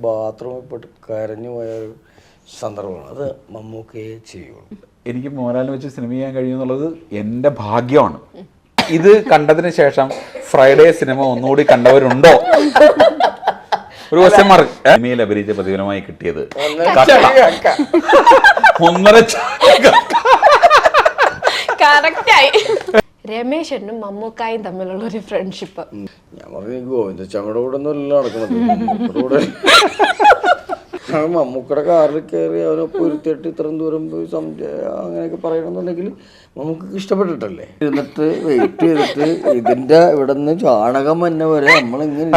ബാത്റൂമിൽ പോയിട്ട് കരഞ്ഞു പോയ ഒരു സന്ദർഭമാണ്. അത് മമ്മൂക്കയെ ചെയ്യുള്ളൂ. എനിക്ക് മോഹൻലാലിനെ വെച്ച് സിനിമ ചെയ്യാൻ കഴിയുമെന്നുള്ളത് എൻ്റെ ഭാഗ്യമാണ്. ഇത് കണ്ടതിന് ശേഷം ഫ്രൈഡേ സിനിമ ഒന്നുകൂടി കണ്ടവരുണ്ടോ? ഒരു ക്വസ്റ്റ്യൻ മാർക്ക്. സിനിമയിൽ അഭിനയിച്ച പ്രതിഫലമായി കിട്ടിയത് 1.5 കറക്റ്റായി. രമേശനും മമ്മൂക്കായും തമ്മിലുള്ള ഒരു ഫ്രണ്ട്ഷിപ്പ്. ഞാൻ പറഞ്ഞു ഗോവിന്ദച്ചാമിയുടെ കൂടെ ഒന്നും അല്ല നടക്കുന്നത്. മമ്മൂക്കയുടെ കാറിൽ കയറി അവനൊപ്പം ഇരുത്തിയിട്ട് ഇത്രയും ദൂരം പോയി അങ്ങനെയൊക്കെ പറയണമെന്നുണ്ടെങ്കിൽ നമുക്ക് ഇഷ്ടപ്പെട്ടിട്ടല്ലേ. എന്നിട്ട് വെയിറ്റ് ചെയ്തിട്ട് ഇതിന്റെ ഇവിടെ നിന്ന് ചാണകം തന്നെ വരെ നമ്മളിങ്ങനെ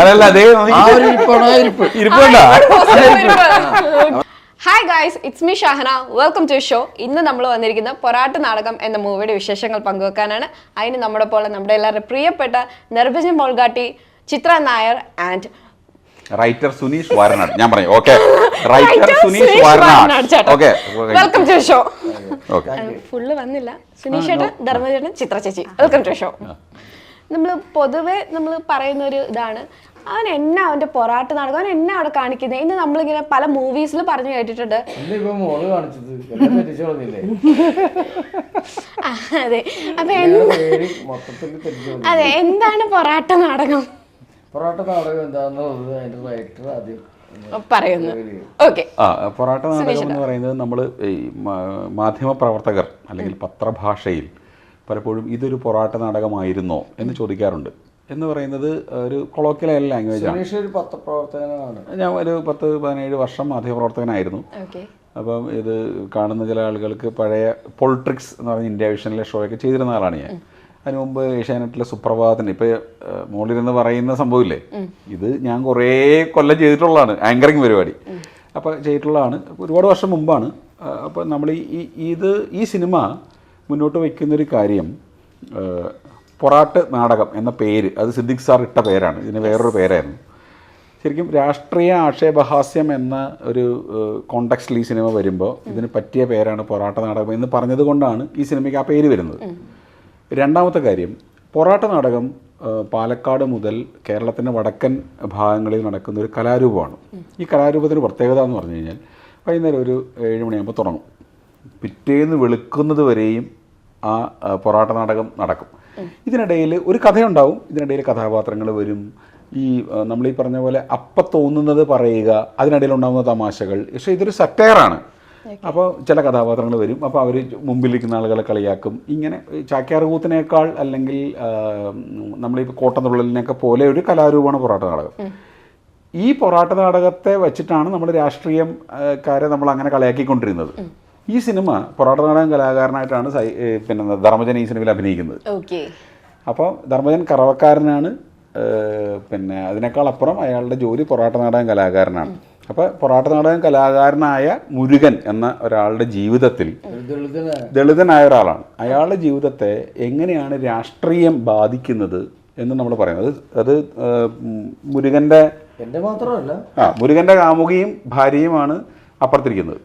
hi guys, it's me Shahana. Welcome to show. ഇന്ന് നമ്മൾ വന്നിരിക്കുന്ന പൊറാട്ട് നാടകം എന്ന മൂവിയുടെ വിശേഷങ്ങൾ പങ്കുവെക്കാനാണ്. അതിന് നമ്മുടെ പോലെ നമ്മുടെ എല്ലാവരുടെ പ്രിയപ്പെട്ട നിർഭജൻ ബോൾഗാട്ടി, ചിത്ര നായർ ആൻഡ് റൈറ്റർ സുനീഷ് വാരനാട്. ഞാൻ പറഞ്ഞു okay. Writer Suneesh Varanad. Okay, welcome to show. Full വന്നില്ല. സുനീഷ് ചേട്ടൻ, ധർമ്മചേട്ടൻ, ചിത്ര ചേച്ചി, വെൽക്കം ടു ഷോ. നമ്മൾ പൊതുവെ നമ്മൾ പറയുന്ന ഒരു ഇതാണ്, അവന്റെ പൊറാട്ട് നാടകം അവൻ എന്നാ അവിടെ കാണിക്കുന്നത്. ഇന്ന് നമ്മളിങ്ങനെ പല മൂവീസിൽ പറഞ്ഞു കേട്ടിട്ടുണ്ട്. അതെ, അപ്പൊ അതെ, എന്താണ് പൊറാട്ട നാടകം? പൊറാട്ട നാടകം എന്താണെന്നുള്ളത് അതിന്റെ റൈറ്റർ ആദ്യം പറയുന്നു. ഓക്കെ. പൊറാട്ട നാടകം എന്ന് പറയുന്നത് നമ്മൾ ഈ മാധ്യമ പ്രവർത്തകർ അല്ലെങ്കിൽ പത്രഭാഷയിൽ പലപ്പോഴും ഇതൊരു പൊറാട്ട നാടകമായിരുന്നോ എന്ന് ചോദിക്കാറുണ്ട്. എന്ന് പറയുന്നത് ഒരു കൊളോക്കിയൽ ലാംഗ്വേജ് ആണ്. ഒരു പത്രപ്രവർത്തകനാണ്. ഞാൻ ഒരു 10-17 വർഷം മാധ്യമപ്രവർത്തകനായിരുന്നു. അപ്പം ഇത് കാണുന്ന ചില ആളുകൾക്ക് പഴയ പൊളിട്രിക്സ് എന്ന് പറഞ്ഞ ഇന്ത്യ വിഷനിലെ ഷോയൊക്കെ ചെയ്തിരുന്ന ആളാണ് ഞാൻ. അതിന് മുമ്പ് ഏഷ്യാനെറ്റിലെ സുപ്രഭാതത്തിന് ഇപ്പം മോളിലെന്ന് പറയുന്ന സംഭവമില്ലേ, ഇത് ഞാൻ കുറേ കൊല്ലം ചെയ്തിട്ടുള്ളതാണ്, ആങ്കറിങ് പരിപാടി. അപ്പോൾ ചെയ്തിട്ടുള്ളതാണ്, ഒരുപാട് വർഷം മുമ്പാണ്. അപ്പോൾ നമ്മൾ ഈ സിനിമ മുന്നോട്ട് വയ്ക്കുന്നൊരു കാര്യം, പൊറാട്ട് നാടകം എന്ന പേര് അത് സിദ്ദിഖ് സാർ ഇട്ട പേരാണ്. ഇതിന് വേറൊരു പേരായിരുന്നു. ശരിക്കും രാഷ്ട്രീയ ആക്ഷേപഹാസ്യം എന്ന ഒരു കോണ്ടക്സ്റ്റിൽ ഈ സിനിമ വരുമ്പോൾ ഇതിന് പറ്റിയ പേരാണ് പൊറാട്ട നാടകം എന്ന് പറഞ്ഞത് കൊണ്ടാണ് ഈ സിനിമയ്ക്ക് ആ പേര് വരുന്നത്. രണ്ടാമത്തെ കാര്യം, പൊറാട്ട നാടകം പാലക്കാട് മുതൽ കേരളത്തിൻ്റെ വടക്കൻ ഭാഗങ്ങളിൽ നടക്കുന്ന ഒരു കലാരൂപമാണ്. ഈ കലാരൂപത്തിന് പ്രത്യേകത എന്ന് പറഞ്ഞു കഴിഞ്ഞാൽ വൈകുന്നേരം ഒരു 7 മണിയാകുമ്പോൾ തുടങ്ങും. പിറ്റേന്ന് വെളുക്കുന്നത് വരെയും ആ പൊറാട്ട നാടകം നടക്കും. ഇതിനിടയിൽ ഒരു കഥയുണ്ടാവും, ഇതിനിടയിൽ കഥാപാത്രങ്ങൾ വരും. ഈ നമ്മളീ പറഞ്ഞ പോലെ അപ്പം തോന്നുന്നത് പറയുക, അതിനിടയിൽ ഉണ്ടാകുന്ന തമാശകൾ. പക്ഷേ ഇതൊരു സറ്റയറാണ്. അപ്പോൾ ചില കഥാപാത്രങ്ങൾ വരും, അപ്പോൾ അവർ മുമ്പിലിരിക്കുന്ന ആളുകളെ കളിയാക്കും. ഇങ്ങനെ ചാക്യാർകൂത്തിനേക്കാൾ അല്ലെങ്കിൽ നമ്മളീ കോട്ടംതുള്ളലിനെയൊക്കെ പോലെ ഒരു കലാരൂപമാണ് പൊറാട്ട നാടകം. ഈ പൊറാട്ട നാടകത്തെ വെച്ചിട്ടാണ് നമ്മൾ രാഷ്ട്രീയക്കാരെ നമ്മൾ അങ്ങനെ കളിയാക്കിക്കൊണ്ടിരുന്നത്. ഈ സിനിമ പൊറാട്ട നാടകം കലാകാരനായിട്ടാണ് പിന്നെ ധർമ്മജൻ ഈ സിനിമയിൽ അഭിനയിക്കുന്നത്. അപ്പോൾ ധർമ്മജൻ കറവക്കാരനാണ്. പിന്നെ അതിനേക്കാൾ അപ്പുറം അയാളുടെ ജോലി പൊറാട്ട നാടകം കലാകാരനാണ്. അപ്പോൾ പൊറാട്ട നാടകം കലാകാരനായ മുരുകൻ എന്ന ഒരാളുടെ ജീവിതത്തിൽ ദളിതനായ ഒരാളാണ്. അയാളുടെ ജീവിതത്തെ എങ്ങനെയാണ് രാഷ്ട്രീയം ബാധിക്കുന്നത് എന്ന് നമ്മൾ പറയുന്നത്. അത് മുരുകൻ്റെ മുരുകൻ്റെ കാമുകിയും ഭാര്യയുമാണ് അപ്പുറത്തിരിക്കുന്നത്.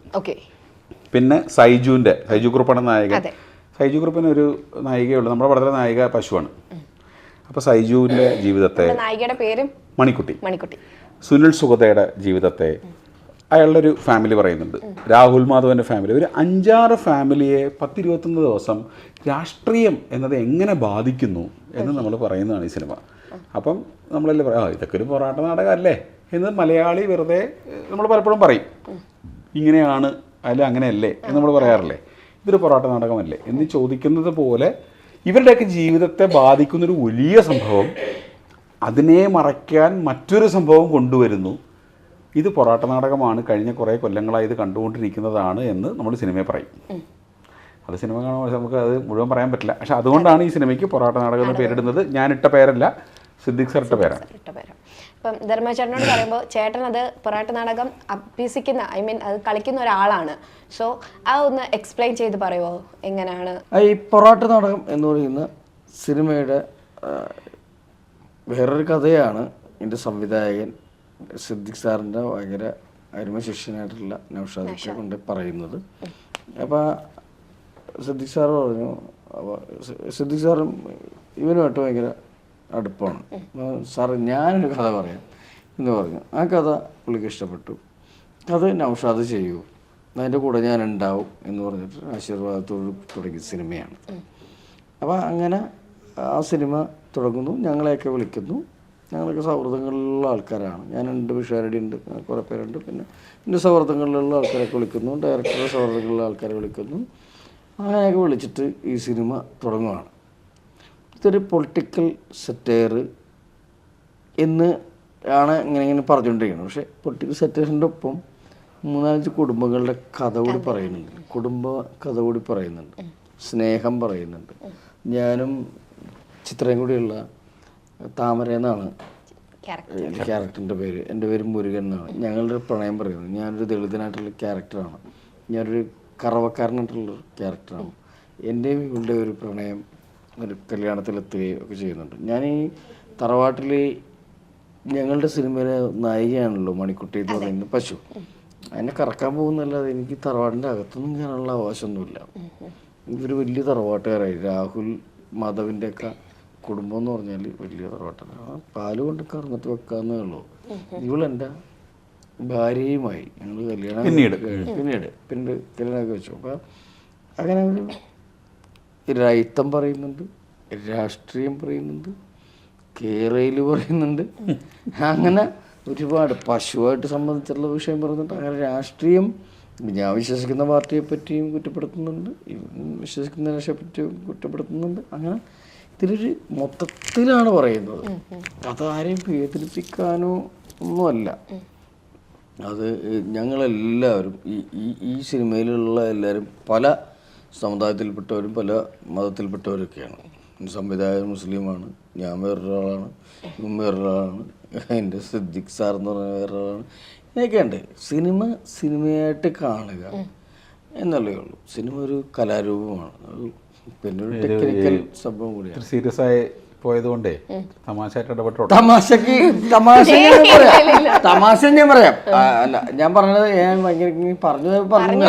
പിന്നെ സൈജു കുറുപ്പാണ് നായകൻ. സൈജു കുറുപ്പിന് ഒരു നായികയുള്ളൂ. നമ്മുടെ പടത്തിലെ നായിക പശുവാണ്. അപ്പോൾ സൈജുവിൻ്റെ ജീവിതത്തെ, നായികയുടെ പേര് മണിക്കുട്ടി. സുനിൽ സുഗതയുടെ ജീവിതത്തെ, അയാളുടെ ഒരു ഫാമിലി പറയുന്നുണ്ട്. രാഹുൽ മാധവൻ്റെ ഫാമിലി, ഒരു 5-6 ഫാമിലിയെ 10-21 ദിവസം രാഷ്ട്രീയം എന്നത് എങ്ങനെ ബാധിക്കുന്നു എന്ന് നമ്മൾ പറയുന്നതാണ് ഈ സിനിമ. അപ്പം നമ്മളെല്ലാം പറയാം ഇതൊക്കെ ഒരു പൊറാട്ട നാടകമല്ലേ എന്ന് മലയാളി വെറുതെ നമ്മൾ പലപ്പോഴും പറയും. ഇങ്ങനെയാണ് അല്ല അങ്ങനെയല്ലേ എന്ന് നമ്മൾ പറയാറില്ലേ, ഇതൊരു പൊറാട്ട നാടകമല്ലേ എന്ന് ചോദിക്കുന്നത് പോലെ ഇവരുടെയൊക്കെ ജീവിതത്തെ ബാധിക്കുന്നൊരു വലിയ സംഭവം അതിനെ മറയ്ക്കാൻ മറ്റൊരു സംഭവം കൊണ്ടുവരുന്നു. ഇത് പൊറാട്ട നാടകമാണ്, കഴിഞ്ഞ കുറേ കൊല്ലങ്ങളായി ഇത് കണ്ടുകൊണ്ടിരിക്കുന്നതാണ് എന്ന് നമ്മൾ സിനിമയെ പറയും. അത് സിനിമ കാണുമ്പോൾ നമുക്ക് അത് മുഴുവൻ പറയാൻ പറ്റില്ല. പക്ഷെ അതുകൊണ്ടാണ് ഈ സിനിമയ്ക്ക് പൊറാട്ട നാടകം എന്ന് പേരിടുന്നത്. ഞാനിട്ട പേരല്ല, സിദ്ദിഖ് സാർ ഇട്ട പേരാണ്. ഇപ്പം ധർമ്മചേട്ടനോട് പറയുമ്പോൾ ചേട്ടൻ അത് പൊറാട്ട നാടകം അഭ്യസിക്കുന്ന, അത് കളിക്കുന്ന ഒരാളാണ്. സോ അതൊന്ന് എക്സ്പ്ലെയിൻ ചെയ്ത് പറയുമോ എങ്ങനെയാണ് ഈ പൊറാട്ട നാടകം എന്ന് പറയുന്ന സിനിമയുടെ വേറൊരു കഥയാണ്. എൻ്റെ സംവിധായകൻ സിദ്ദിഖ് സാറിൻ്റെ ഭയങ്കര അരുമ ശിഷ്യനായിട്ടുള്ള നൗഷാദിനെ കൊണ്ട് പറയുന്നത്. അപ്പോൾ സിദ്ദിഖ് സാറ് പറഞ്ഞു, അപ്പോൾ സിദ്ദിഖ് സാറും ഇവനുമായിട്ട് ഭയങ്കര അടുപ്പമാണ്. സാറ് ഞാനൊരു കഥ പറയാം എന്ന് പറഞ്ഞു. ആ കഥ പുള്ളിക്ക് ഇഷ്ടപ്പെട്ടു. കഥ നൗഷാദ് ചെയ്യൂ, അതിൻ്റെ കൂടെ ഞാൻ ഉണ്ടാവും എന്ന് പറഞ്ഞിട്ട് ആശീർവാദത്തോട് തുടങ്ങിയ സിനിമയാണ്. അപ്പോൾ അങ്ങനെ ആ സിനിമ തുടങ്ങുന്നു. ഞങ്ങളെയൊക്കെ വിളിക്കുന്നു. ഞങ്ങളൊക്കെ സൗഹൃദങ്ങളിലുള്ള ആൾക്കാരാണ്. ഞാനുണ്ട്, വിഷാരടി ഉണ്ട്, കുറേ പേരുണ്ട്. പിന്നെ എൻ്റെ സൗഹൃദങ്ങളിലുള്ള ആൾക്കാരൊക്കെ വിളിക്കുന്നു, ഡയറക്ടറുടെ സൗഹൃദങ്ങളിലുള്ള ആൾക്കാരെ വിളിക്കുന്നു. അങ്ങനെയൊക്കെ വിളിച്ചിട്ട് ഈ സിനിമ തുടങ്ങുകയാണ്. ഇതൊരു പൊളിറ്റിക്കൽ സെറ്റയർ എന്ന് ആണ് ഇങ്ങനെ പറഞ്ഞുകൊണ്ടിരിക്കുന്നത്. പക്ഷേ പൊളിറ്റിക്കൽ സെറ്റേഴ്സിൻ്റെ ഒപ്പം 3-5 കുടുംബങ്ങളുടെ കഥ കൂടി പറയുന്നുണ്ട്, കുടുംബ കഥ കൂടി പറയുന്നുണ്ട്, സ്നേഹം പറയുന്നുണ്ട്. ഞാനും ചിത്രയും കൂടിയുള്ള താമര എന്നാണ് ക്യാരക്ടറിൻ്റെ പേര്. എൻ്റെ പേര് മുരുകൻ എന്നാണ്. ഞങ്ങളുടെ പ്രണയം പറയുന്നത്. ഞാനൊരു ദളിതനായിട്ടുള്ള ക്യാരക്ടറാണ്. ഞാനൊരു കറവക്കാരനായിട്ടുള്ളൊരു ക്യാരക്ടറാണ്. എൻ്റെയും ഇവളുടെ ഒരു പ്രണയം ഒരു കല്യാണത്തിലെത്തുകയും ഒക്കെ ചെയ്യുന്നുണ്ട്. ഞാൻ ഈ തറവാട്ടിൽ ഞങ്ങളുടെ സിനിമയിലെ നായികയാണല്ലോ മണിക്കുട്ടി എന്ന് പറയുന്നത് പശു. അതിനെ കറക്കാൻ പോകുന്നല്ലാതെ എനിക്ക് തറവാടിൻ്റെ അകത്തൊന്നും കയറാനുള്ള അവകാശമൊന്നുമില്ല. ഇവർ വലിയ തറവാട്ടുകാരായി. രാഹുൽ മാധവിൻ്റെ ഒക്കെ കുടുംബം എന്ന് പറഞ്ഞാൽ വലിയ തറവാട്ടാണ്. ആ പാല് കൊണ്ട് കറന്നിട്ട് വെക്കാന്നേ ഉള്ളൂ. ഇവളെൻ്റെ ഭാര്യയുമായി ഞങ്ങൾ കല്യാണം പിന്നീട് കല്യാണമൊക്കെ വെച്ചു. അപ്പം അങ്ങനെ ഒരു രൈത്തം പറയുന്നുണ്ട്, രാഷ്ട്രീയം പറയുന്നുണ്ട്, കേരയിൽ പറയുന്നുണ്ട്. അങ്ങനെ ഒരുപാട് പശുവായിട്ട് സംബന്ധിച്ചുള്ള വിഷയം പറയുന്നുണ്ട്. അങ്ങനെ രാഷ്ട്രീയം, ഞാൻ വിശ്വസിക്കുന്ന പാർട്ടിയെ പറ്റിയും കുറ്റപ്പെടുത്തുന്നുണ്ട്, വിശ്വസിക്കുന്ന രാഷ്ട്രീയെ പറ്റിയും കുറ്റപ്പെടുത്തുന്നുണ്ട്. അങ്ങനെ ഇതിലൊരു മൊത്തത്തിലാണ് പറയുന്നത്. അതാരെയും വേദനിപ്പിക്കാനോ ഒന്നുമല്ല. അത് ഞങ്ങളെല്ലാവരും ഈ സിനിമയിലുള്ള എല്ലാവരും പല സമുദായത്തിൽപ്പെട്ടവരും പല മതത്തിൽപ്പെട്ടവരൊക്കെയാണ്. സംവിധായകൻ മുസ്ലിമാണ്, ഞാൻ വേറൊരാളാണ്, ഇവൻ വേറൊരാളാണ്, എൻ്റെ സിദ്ദിഖ് സാർ എന്ന് പറഞ്ഞ വേറൊരാളാണ്. ഇങ്ങനെയൊക്കെയുണ്ട്. സിനിമയായിട്ട് കാണുക എന്നല്ലേ ഉള്ളൂ. സിനിമ ഒരു കലാരൂപമാണ്, പിന്നെ ഒരു ടെക്നിക്കൽ സംഭവം കൂടിയാണ്. സീരിയസ് ആയി പോയതുകൊണ്ടേ തമാശയായിട്ട് ഇടപെട്ടോ. തമാശ ഞാൻ പറയാം. അല്ല, ഞാൻ പറഞ്ഞത് ഞാൻ ഭയങ്കര പറഞ്ഞു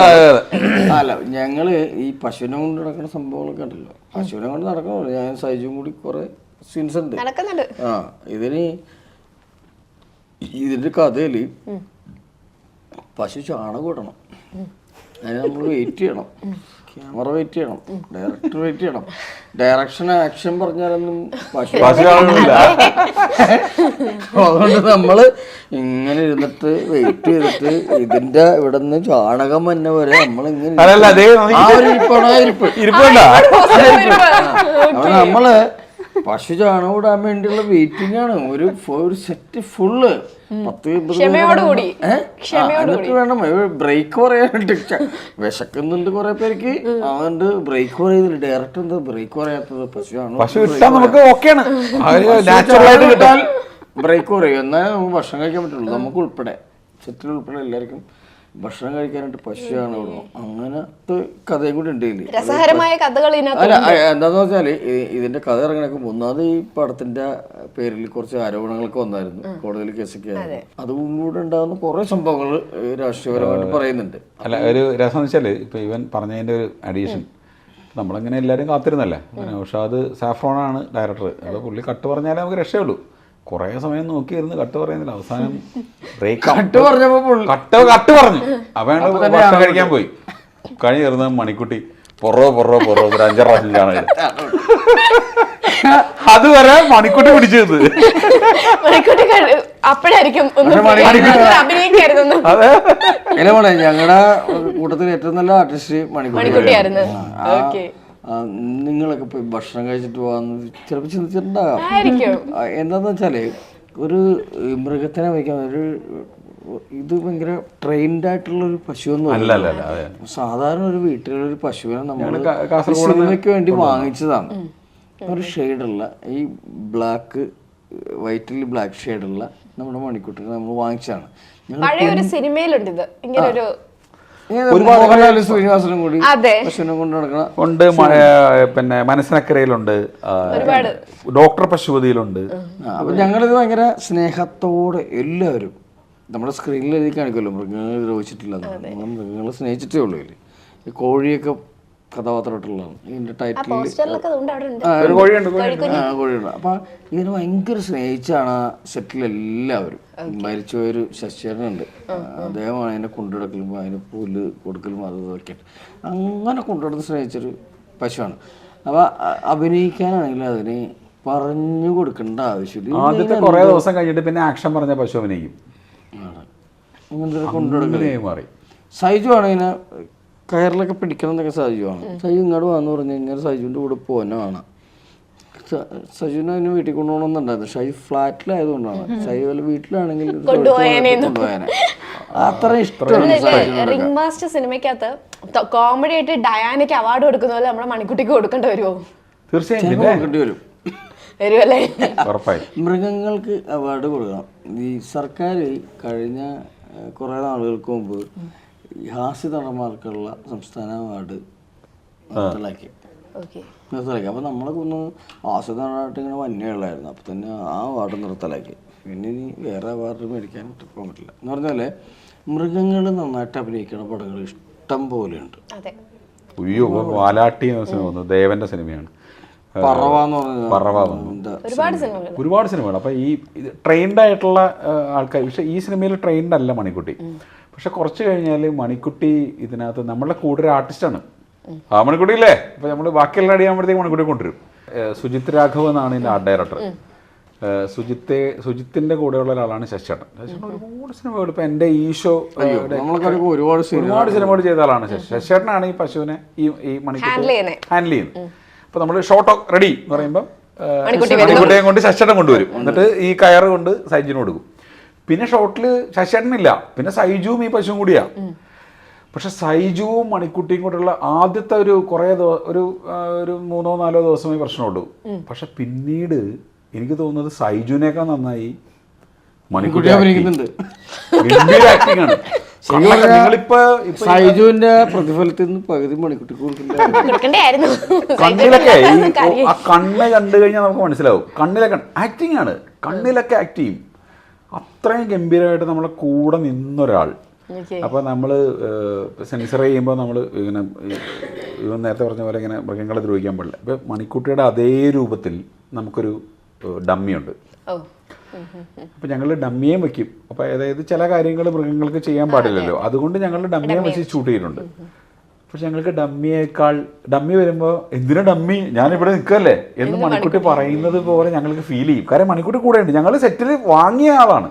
അല്ല, ഞങ്ങള് ഈ പശുവിനെ കൊണ്ട് നടക്കുന്ന സംഭവങ്ങളൊക്കെ ഉണ്ടല്ലോ, പശുവിനെ കൊണ്ട് നടക്കണല്ലോ. ഞാൻ സൈജും കൂടി കുറെ സീൻസ് ഉണ്ട്. ആ ഇതിന്റെ കഥയില് പശു ചാണകം ഇടണം, അതിന് നമ്മൾ വെയിറ്റ് ചെയ്യണം, ക്യാമറ വെയിറ്റ് ചെയ്യണം, ഡയറക്ടർ വെയിറ്റ് ചെയ്യണം. ഡയറക്ഷൻ ആക്ഷൻ പറഞ്ഞാലൊന്നും അതുകൊണ്ട് നമ്മള് ഇങ്ങനെ ഇരുന്നിട്ട് വെയിറ്റ് ചെയ്തിട്ട് ഇതിന്റെ ഇവിടെ നിന്ന് ചാണകം തന്നെ വരെ നമ്മളിങ്ങനെ നമ്മള് പശു ചാണകം ഇടാൻ വേണ്ടിയുള്ള വെയിറ്റിംഗ് ആണ്. ഒരു സെറ്റ് ഫുള്ള് 10-20 എന്നിട്ട് വേണം ബ്രേക്ക് പറയാനായിട്ട്. വിശക്കുന്നുണ്ട് കുറെ പേർക്ക്, അതുകൊണ്ട് ബ്രേക്ക് പറയുന്നില്ല. ഡയറക്ടർ എന്താ ബ്രേക്ക് പറയാത്തത്? ബ്രേക്ക് പറയും, എന്നാലും നമുക്ക് ഭക്ഷണം കഴിക്കാൻ പറ്റുള്ളൂ. നമുക്ക് ഉൾപ്പെടെ, സെറ്റിൽ ഉൾപ്പെടെ എല്ലാവർക്കും ഭക്ഷണം കഴിക്കാനായിട്ട് പശുവാണ് വിടുന്നു. അങ്ങനത്തെ കഥയും കൂടി ഉണ്ട് ഇതില്. രസകരമായ കഥകൾ അല്ല, എന്താന്ന് വെച്ചാല് ഇതിന്റെ കഥ ഇറങ്ങണൊക്കെ ഒന്നാമത് ഈ പടത്തിന്റെ പേരിൽ കുറച്ച് ആരോപണങ്ങളൊക്കെ വന്നായിരുന്നു, കോടതിയിൽ കേസൊക്കെ ആയിരുന്നു. അതുകൂടെ ഉണ്ടാകുന്ന കുറെ സംഭവങ്ങൾ രാഷ്ട്രീയപരമായിട്ട് പറയുന്നുണ്ട്. അല്ല, ഒരു രസം വെച്ചാല് ഇപ്പൊ ഇവൻ പറഞ്ഞതിന്റെ ഒരു അഡീഷൻ, നമ്മളിങ്ങനെ എല്ലാവരും കാത്തിരുന്നല്ലേ. നൗഷാദ് സാഫ്രോണാണ് ഡയറക്ടർ. അപ്പോൾ പുള്ളി കട്ട് പറഞ്ഞാലേ നമുക്ക് രക്ഷയുള്ളൂ. കുറേ സമയം നോക്കിയിരുന്ന് കട്ട് പറയുന്നില്ല. അവസാനം കട്ട് പറഞ്ഞു അവൻ ഭക്ഷണം കഴിക്കാൻ പോയി. കഴിഞ്ഞ് കയറുന്ന മണിക്കുട്ടി പൊറോ ഒരു 5 പ്രാവശ്യം ചാണകം. അതുവരെ മണിക്കുട്ടി പിടിച്ചത് ഞങ്ങളുടെ കൂട്ടത്തിൽ ഏറ്റവും നല്ല ആർട്ടിസ്റ്റ് മണിക്കുട്ടിയായിരുന്നു. നിങ്ങളൊക്കെ പോയി ഭക്ഷണം കഴിച്ചിട്ട് പോകാന്ന് ചിലപ്പോൾ ചിന്തിച്ചിട്ടുണ്ടാകാം. എന്താന്ന് വെച്ചാല് ഒരു മൃഗത്തിനെ വയ്ക്കാൻ ഇത് ഭയങ്കര ട്രെയിൻഡ് ആയിട്ടുള്ള ഒരു പശുവൊന്നും അല്ല. സാധാരണ ഒരു വീട്ടിലൊരു പശുവിനെ നമ്മൾ സിനിമയ്ക്ക് വേണ്ടി വാങ്ങിച്ചതാണ്. ഒരു ഷെയ്ഡുള്ള ഈ ബ്ലാക്ക് വൈറ്റിൽ ബ്ലാക്ക് ഷെയ്ഡുള്ള നമ്മുടെ മണിക്കുട്ടിനെ നമ്മൾ വാങ്ങിച്ചതാണ്. ശ്രീനിവാസനും കൂടി പശുവിനെ കൊണ്ട് നടക്കണ ഉണ്ട്. പിന്നെ മനസ്സിനക്കരയിലുണ്ട്, ഡോക്ടർ പശുപതിയിലുണ്ട്. അപ്പൊ ഞങ്ങളിത് ഭയങ്കര സ്നേഹത്തോടെ എല്ലാവരും നമ്മുടെ സ്ക്രീനിൽ എഴുതി കാണിക്കുമല്ലോ, മൃഗങ്ങളെ ദ്രോഹിച്ചിട്ടില്ല, നമ്മൾ മൃഗങ്ങളെ സ്നേഹിച്ചിട്ടേ ഉള്ളൂ. ഈ കോഴിയൊക്കെ കഥാപാത്രമായിട്ടുള്ളതാണ്. ഇതിൻ്റെ ടൈറ്റിൽ പോസ്റ്ററിലൊക്കെ അതുകൊണ്ട് അവിടെ ഉണ്ട്. ഒരു കോഴിയുണ്ട് കോഴിയുണ്ട്. അപ്പം ഇതിന് ഭയങ്കര സ്നേഹിച്ചാണ് ആ സെറ്റിലെല്ലാവരും. മരിച്ചുപോയൊരു ശശിധരനുണ്ട്, അദ്ദേഹമാണ് അതിനെ കൊണ്ടുനടക്കലും അതിന് പുല്ല് കൊടുക്കലും അതൊക്കെ അങ്ങനെ കൊണ്ടുനടന്ന് സ്നേഹിച്ചൊരു പശുവാണ്. അപ്പം അഭിനയിക്കാനാണെങ്കിൽ അതിന് പറഞ്ഞു കൊടുക്കേണ്ട ആവശ്യമില്ല. ആദ്യത്തെ കുറേ ദിവസം കഴിഞ്ഞിട്ട് പിന്നെ ആക്ഷൻ പറഞ്ഞ പശു അഭിനയിക്കും. അങ്ങനത്തെ കൊണ്ടുനടക്കലേ മാറി. സൈജു ആണ് ഇതിനെ കയറിലൊക്കെ പിടിക്കണം എന്നൊക്കെ സൈജുവാണ്. സൈജു ഇങ്ങോട്ട് വന്നു പറഞ്ഞു കഴിഞ്ഞാൽ സൈജുവിൻ്റെ കൂടെ പോകാനാണ്. സജുവിനെ അതിന് വീട്ടിൽ കൊണ്ടുപോകണമെന്നുണ്ടായിരുന്നു. ഷൈ ഫ്ലാറ്റിലായതുകൊണ്ടാണ്. ഷൈ വല്ല വീട്ടിലാണെങ്കിൽ കൊണ്ടുപോയാനെ. അത്ര ഇഷ്ടമാണ്. റിംഗ് മാസ്റ്റർ സിനിമയ്ക്കകത്ത് കോമഡി ആയിട്ട് ഡയാനയ്ക്ക് അവാർഡ് കൊടുക്കുന്ന പോലെ നമ്മുടെ മണിക്കുട്ടിക്ക് കൊടുക്കേണ്ടി വരുമോ? തീർച്ചയായും കൊടുക്കേണ്ടി വരും. വരുമല്ലേ? മൃഗങ്ങൾക്ക് അവാർഡ് കൊടുക്കണം. ഈ സർക്കാർ കഴിഞ്ഞ കുറേ നാളുകൾക്ക് മുമ്പ് ഹാസ്യ നടന്മാർക്കുള്ള സംസ്ഥാന അവാർഡ് നിർത്തലാക്കി. അപ്പോൾ നമ്മളൊക്കെ ഒന്ന് ഹാസ്യ നടനായിട്ട് ഇങ്ങനെ വന്യമുള്ളായിരുന്നു. അപ്പോൾ തന്നെ ആ അവാർഡ് നിർത്തലാക്കി. പിന്നെ ഇനി വേറെ അവാർഡ് മേടിക്കാൻ പോകാൻ പറ്റില്ല എന്ന് പറഞ്ഞാൽ മൃഗങ്ങൾ നന്നായിട്ട് അഭിനയിക്കുന്ന പടങ്ങൾ ഇഷ്ടം പോലെയുണ്ട്. അയ്യോ, വാലാട്ടി ദേവന്റെ സിനിമയാണ് ഒരുപാട് സിനിമകൾ. അപ്പൊ ഈ ട്രെയിൻഡ് ആയിട്ടുള്ള ആൾക്കാർ, പക്ഷെ ഈ സിനിമയിൽ ട്രെയിൻഡ് അല്ല മണിക്കുട്ടി. പക്ഷെ കുറച്ച് കഴിഞ്ഞാൽ മണിക്കുട്ടി ഇതിനകത്ത് നമ്മളുടെ കൂടെ ഒരു ആർട്ടിസ്റ്റാണ്. ആ മണിക്കുട്ടി ഇല്ലേ, അപ്പൊ നമ്മൾ ബാക്കിയെല്ലാം അടിയാകുമ്പോഴത്തേക്ക് മണിക്കുട്ടി കൊണ്ടുവരും. സുജിത് രാഘവ് എന്നാണ് ഇതിന്റെ ആർട്ട് ഡയറക്ടർ. സുജിത്തിന്റെ കൂടെയുള്ള ഒരാളാണ് ശശിചേട്ടൻ. ഒരുപാട് സിനിമകൾ, ഇപ്പൊ എന്റെ ഈശോ ഒരുപാട് സിനിമകൾ ചെയ്ത ആളാണ് ശശിചേട്ടനാണ് ഈ പശുവിനെ ഈ മണിക്കുട്ടി ഹാൻഡിൽ ചെയ്യുന്നത്. അപ്പൊ നമ്മൾ ഷോട്ട് റെഡി എന്ന് പറയുമ്പോൾ മണിക്കുട്ടിയെ കൊണ്ട് ശശിചേട്ടൻ കൊണ്ടുവരും. എന്നിട്ട് ഈ കയറ് കൊണ്ട് സൈജിന് കൊടുക്കും. പിന്നെ ഷോട്ടില് ശശിചേട്ടനില്ല, പിന്നെ സൈജുവും ഈ പശുവും കൂടിയാ. പക്ഷെ സൈജുവും മണിക്കുട്ടിയും കൂടെയുള്ള ആദ്യത്തെ ഒരു കുറേ ഒരു 3-4 ദിവസമേ പ്രശ്നമുള്ളൂ. പക്ഷെ പിന്നീട് എനിക്ക് തോന്നുന്നത് സൈജുവിനേക്കാൾ നന്നായി മണിക്കുട്ടി ആക്ടിങ് ആണ്. സൈജുവിന്റെ പ്രതിഫലത്തിൽ നിന്ന് പകുതി മണിക്കുട്ടിക്ക് കണ്ണിലൊക്കെ ആ കണ്ണ് കണ്ടു കഴിഞ്ഞാൽ നമുക്ക് മനസ്സിലാവും. കണ്ണിലൊക്കെ ആക്ടിങ് ആണ്, കണ്ണിലൊക്കെ ആക്ട് ചെയ്യും. അത്രയും ഗംഭീരമായിട്ട് നമ്മളെ കൂടെ നിന്നൊരാൾ. അപ്പോൾ നമ്മൾ സെൻസർ ചെയ്യുമ്പോൾ നമ്മൾ ഇങ്ങനെ ഇവൻ നേരത്തെ പറഞ്ഞ പോലെ ഇങ്ങനെ മൃഗങ്ങളെ ദ്രോഹിക്കാൻ പാടില്ല. അപ്പോൾ മണിക്കുട്ടിയുടെ അതേ രൂപത്തിൽ നമുക്കൊരു ഡമ്മിയുണ്ട്. അപ്പോൾ ഞങ്ങൾ ഡമ്മിയേയും വെക്കും. അപ്പോൾ അതായത് ചില കാര്യങ്ങൾ മൃഗങ്ങൾക്ക് ചെയ്യാൻ പാടില്ലല്ലോ, അതുകൊണ്ട് ഞങ്ങൾ ഡമ്മിയെ വെച്ച് ഷൂട്ട് ചെയ്തിട്ടുണ്ട്. പക്ഷെ ഞങ്ങൾക്ക് ഡമ്മി വരുമ്പോൾ എന്തിനാ ഡമ്മി, ഞാനിവിടെ നിൽക്കല്ലേ എന്ന് മണിക്കുട്ടി പറയുന്നത് പോലെ ഞങ്ങൾക്ക് ഫീൽ ചെയ്യും. കാരണം മണിക്കുട്ടി കൂടെ ഉണ്ട്. ഞങ്ങൾ സെറ്റിൽ വാങ്ങിയ ആളാണ്.